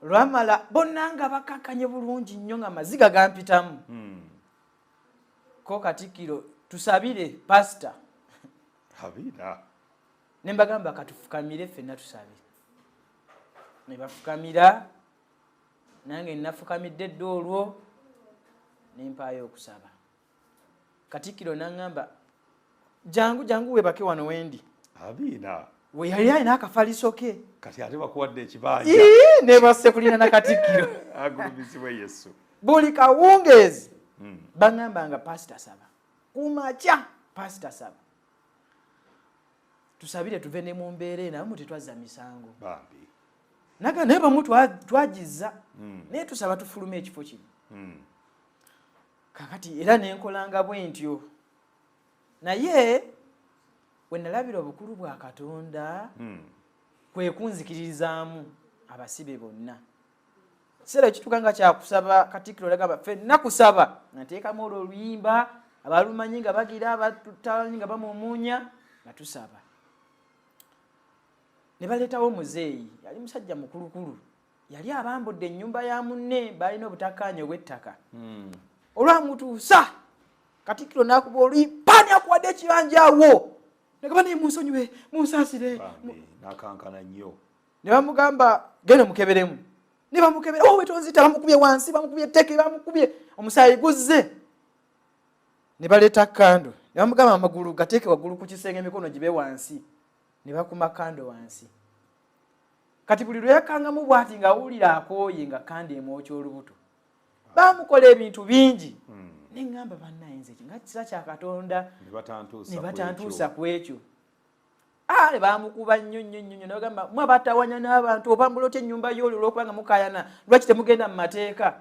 lwamala bonna nga bakakanye bulungi nnyo nga maziga gampitamu ko Katikkiro tusabire pasita habira ne mbagamba katufukamire ffenna tusabire ne bafukamira nange nafukamidde edda olwo nempaayo okusaba Katikkiro nangamba jangu webake wano wendi habira we yali alina akafaliso ke kati ate bakuwadde ekibanja ne basse kulina na Katikkiro agulumizibwe Yesu buli kawungeezi bangambanga pasita saba kumakya pasita saba tusabire tuve ne mu mbeera eno abamu tetwazza misango bambi naga naye bamu twagizza naye tusaba tufulume ekifo kino kakati era nenkolanga bwe ntyo naye bwe nalabira obukulu bwa Katonda kwe kunzikiririzaamu abasibe bonna sera kituka nga kyakusaba Katikkiro lagamba ffe nakusaba nateekamu olwo oluyimba abalumanyi nga bagira abatalanyi nga bamumuunya nga tusaba ne baleetawo muzeeyi yali musajja mukulukulu yali abambudde ennyumba ya munne balina obutakkaanya obw'ettaka olwamutuusa Katikkiro n'akuba oluyipaani akuwadde ekibanja awo negaba naye munsonyiwe munsaasire n'akankana nnyo ne bamugamba genda mukeberemu ne bamukebera wetonzita bamukubye wansi bamukubye etteke bamukubye omusaayi guzze ne baleeta kando ne bamugamba amagulu gateeke waggulu ku kisenge emikono gibe wansi ne bakuma kando wansi kati buli lwe yakangamu bw'ati ng'awulira akooye nga kandi emwokya olubuto bamukola ebintu bingi neŋŋamba bannayenze nga kisa kya Katonda ne batantuusa ku ekyo ne bamukuba nnyo ne bagamba mwe abatawanya n'abantu oba mulota ennyumba y'olwo olw'okubanga mukayana lwaki temugenda mu mateeka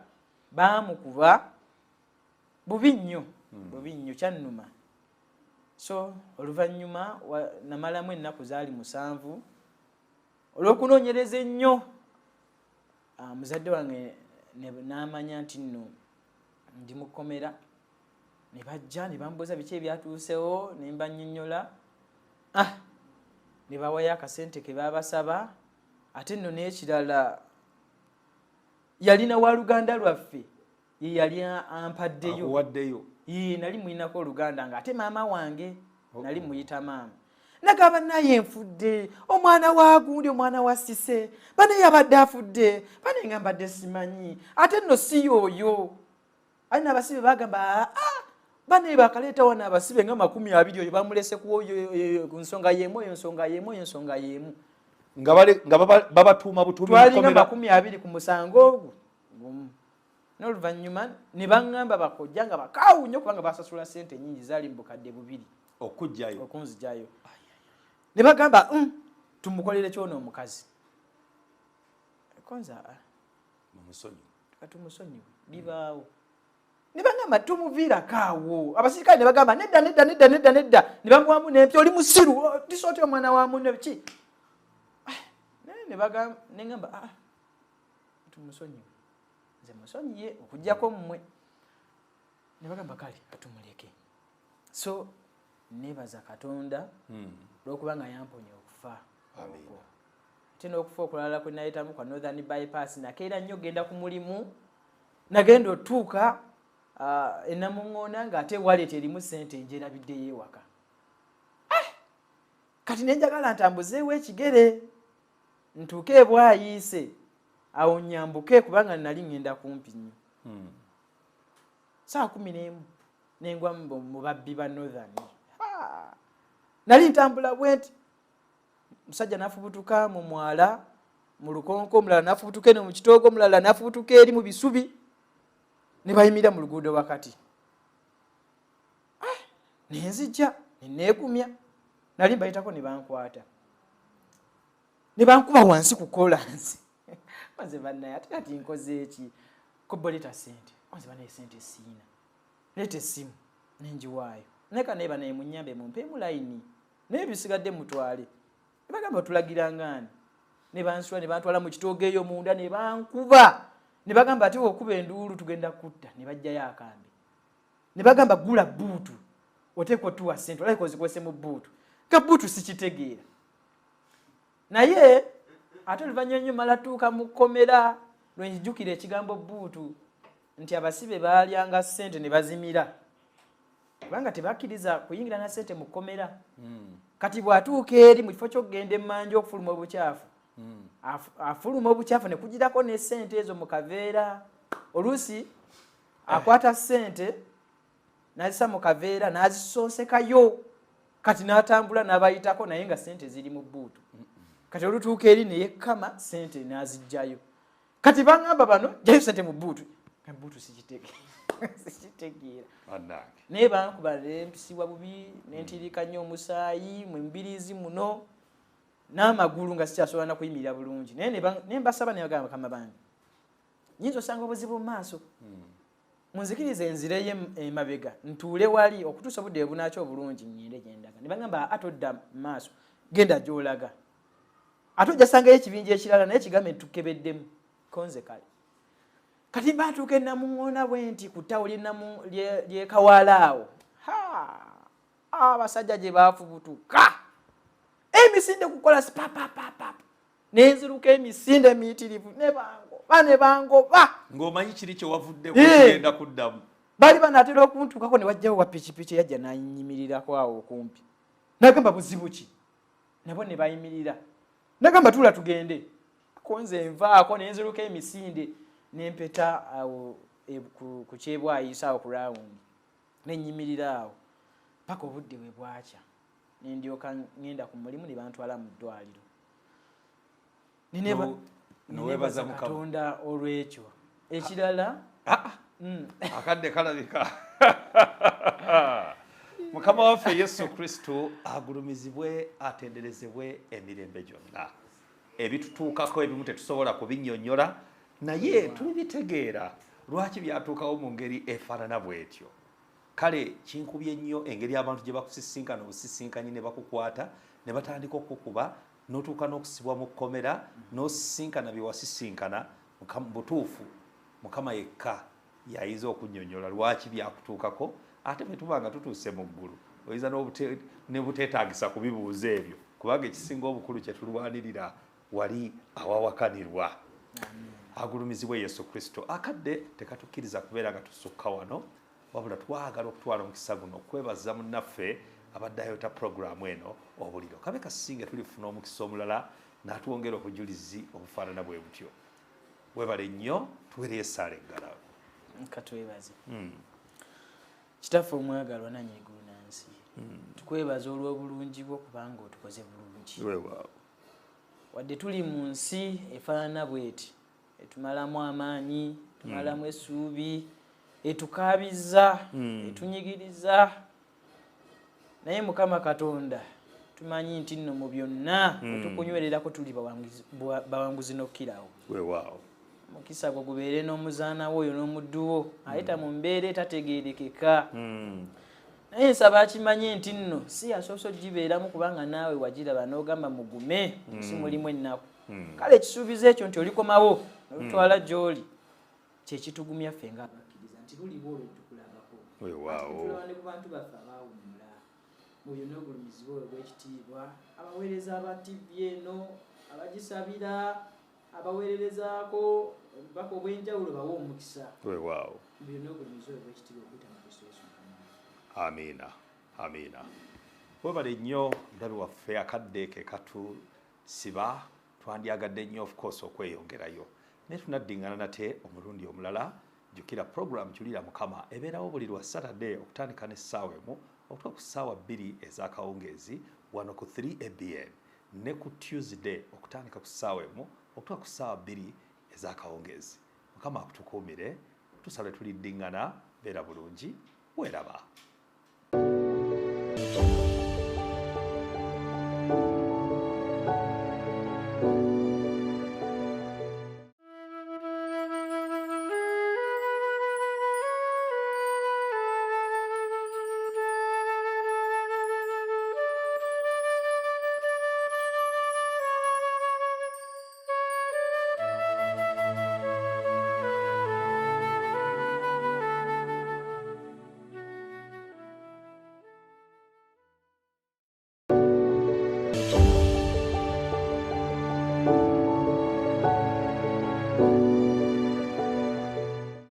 bamukuba bubi nnyo kyannuma so oluvannyuma namalamu ennaku zaali 7 olw'okunoonyereza ennyo muzadde wange n'amanya nti nno ndi mukomera ne bajja ne bambuuza biki ebyatuusewo ne mbannyonnyola ne bawayo akasente ke babasaba ate nno n'ekirala yalina wa Luganda lwaffe ye yali ampaddeyo nali mulinako Oluganda nga ate maama wange nali muyita maama nagamba naye nfudde omwana wa gundi omwana wa Sise bane yabadde afudde bane nga mbadde simanyi ate nno si yoyo alina abasibe bagamba bane bakaleeta wana abasibe nga 20 oyo bamulese ku nsonga yemu nga babatuuma butuumi twalinga 20 ku musango ogwo n'oluvannyuma ne baŋŋamba bakojja nga bakaawunnyo kubanga basasula ssente nnyingi zaali mu bukadde 2 okunzijayo ne bagamba tumukolere kyono omukazi konza tumusonyiwe bibaawo ne bagamba tumuviirako awo abasirikale ne bagamba nedda ne bamuwamu n'empya oli musiru tisootya omwana wa munne ki ne ngamba tumusonyiwe nze musonyiye okuggyako mmwe ne bagamba kale atumuleke so nebaza Katonda lw'okuba nga yamponya okufa ate n'okufa okulala kwe nayitamu kwa Northern bypass nakeera nnyo genda ku mulimu nagenda otuuka enamuŋŋoona ng'ate wallet erimu ssente njerabiddeyo ewaka kati nenjagala ntambuzeewo ekigere ntuuke ebwayiise awo nyambuke kubanga nali ŋŋenda kumpi nnyo saa 11 nengwa mu babbi ba Northern nali ntambula bwenti musajja nafubutuka mu mwala mu lukonko omulala nafubutuka eno mu kitoogo omulala nafubutuka eri mu bisubi ne bayimira mu luguudo wakati nenzijja neneegumya nali mbayitako ne bankwata ne bankuba wansi ku kolansi maze bannaye ate kati nkoze eki koboleta sente maze banaye sente siina leeta essimu nenjiwaayo neka naye banaye munyambe mumpeemu layini naye bisigadde mutwale ne bagamba otulagira ngaani ne bansula ne bantwala mu kitoogo eyo munda ne bankuba ne bagamba ate okuba enduulu tugenda kutta ne bajjayo akambi ne bagamba gula buutu oteekwa otuwa ssente olabika ozikwese mu buutu ka buutu sikitegeera naye ate oluvannyuma mala tuuka mu kkomera lwe njijjukira ekigambo buutu nti abasibe baalyanga ssente ne bazimira kubanga tebakkiriza kuyingira na ssente mu kkomera kati bw'atuuka eri mu kifo ky'okugenda emmanja okufuluma obukyafu afuluma obukyafu ne kugirako ne ssente ezo mu kaveera oluusi akwata ssente n'azisa mu kaveera n'azisoosekayo kati n'atambula n'abayitako naye nga ssente ziri mu buutu kati olutuuka eri ne yekkama ssente n'azijjayo kati baŋŋamba bano jjayo ssente mu buutu buutu sikitegeera naye bankuba nempisiwa bubi nentirika nnyo omusaayi mu mbiriizi muno n'amagulu nga sikyasobola nakuyimirira bulungi naye ne mbasaba ne bagamba bakama bange nyinza osanga obuzibu mu maaso munzikirize enzireyo emabega ntuule wali okutuusa obudde bunakyo obulungi ngende gyendaga ne bagamba atodda mu maaso genda gy'olaga ate ojja sangayo ekibinja ekirala naye kigambe ntukebeddemu konze kale kati batuuka enamuŋŋoona bwe nti ku ttawo lyekawalaawo abasajja gye baafubutuka emisinde kukola sipapapapa nenziruka emisinde miyitirivu ne bangoba ng'omanyi kiri kye wavudde kugenda kuddamu bali banaatera okuntuukako ne wajjawo wa pikipiki yajja nanyimirirako awo okumpi nagamba buzibu ki nabo ne bayimirira nagamba tuula tugende konze nvaako nenziruka emisinde nempeta awo ku kyebwayisa awo ku rawundi nenyimirira awo paka obudde bwe bwakya nendyoka ngenda ku mulimu ne bantwala mu ddwaliro newebaza Katonda olw'ekyo ekirala akadde kalabika Mukama waffe Yesu Kristo agulumizibwe atenderezebwe emirembe gyonna ebitutuukako ebimu tetusobola kubinnyonnyola naye tulibitegeera lwaki byatuukawo mu ngeri efaanana bw'etyo kale kinkubye nnyo engeri abantu gye bakusisinkana obusisinkanye ne bakukwata ne batandika okukuba n'otuuka n'okusibwa mu kkomera n'osisinkana bye wasisinkana butuufu Mukama yekka yayinza okunnyonnyola lwaki byakutuukako ate bwe tuba nga tutuuse mu ggulu oyinza ne buteetaagisa kubibuuza ebyo kubanga ekisinga obukulu kye tulwanirira wali awawakanirwa agulumizibwe Yesu Kristo akadde tekatukkiriza kubeera nga tusukka wano wabula twagala okutwala omukisa guno okwebaza munnaffe abaddayo programu eno obuliro kabe kasinge tulifuna omukisa omulala n'atwongera obujulizi obufaanana bwe butyo webale nnyo tuwereyo essaala eggala katwebaze kitaffe omwagalwa nannyigulu nansi tukwebaza olw'obulungi bwo kubanga otukoze bulungi wadde tuli mu nsi efaanana bweti etumalamu amaanyi tumalamu essuubi etukaabiza etunyigiriza naye Mukama Katonda tumanyi nti nno mu byonna otukunywererako tuli bawanguzi n'okkirawo weewaawo mukisa gwo gubeere n'omuzaana wo oyo n'omuddu wo ayita mu mbeera etategeerekeka naye nsaba akimanye nti nno si yasoose ogibeeramu kubanga naawe wagiraba n'ogamba mugume si mulimu ennaku kale ekisuubizo ekyo nti olikomawo olutwala gy'oli kyekitugumya ffe nga abakkiriza nti luliwo olwo tukulabako tulabane ku bantu baffe abaawummula mu byonna obulumizibwa olwo bw'ekitiibwa abaweereza aba TV eno abagisabira abaweererezaako obubaka obw'enjawulo bawe omukisa weewaawo mu byonna obulumizibwa olwo bw'ekitiibwa okuyita mu Kristo Yesu amiina amiina webale nnyo ndabi waffe akadde ke katusiba twandyagadde nnyo of course okweyongerayo naye tunaddingana nate omulundi omulala jjukira program Julira Mukama ebeerawo buli lwa Saturday okutandika n'essaawa emu okutuuka ku ssaawa 2 ez'akawungeezi wano ku 3 ABN ne ku Tuesday okutandika ku ssaawa emu okutuuka ku ssaawa 2 ez'akawungeezi Mukama akutukuumire tusale tuliddingana beera bulungi weeraba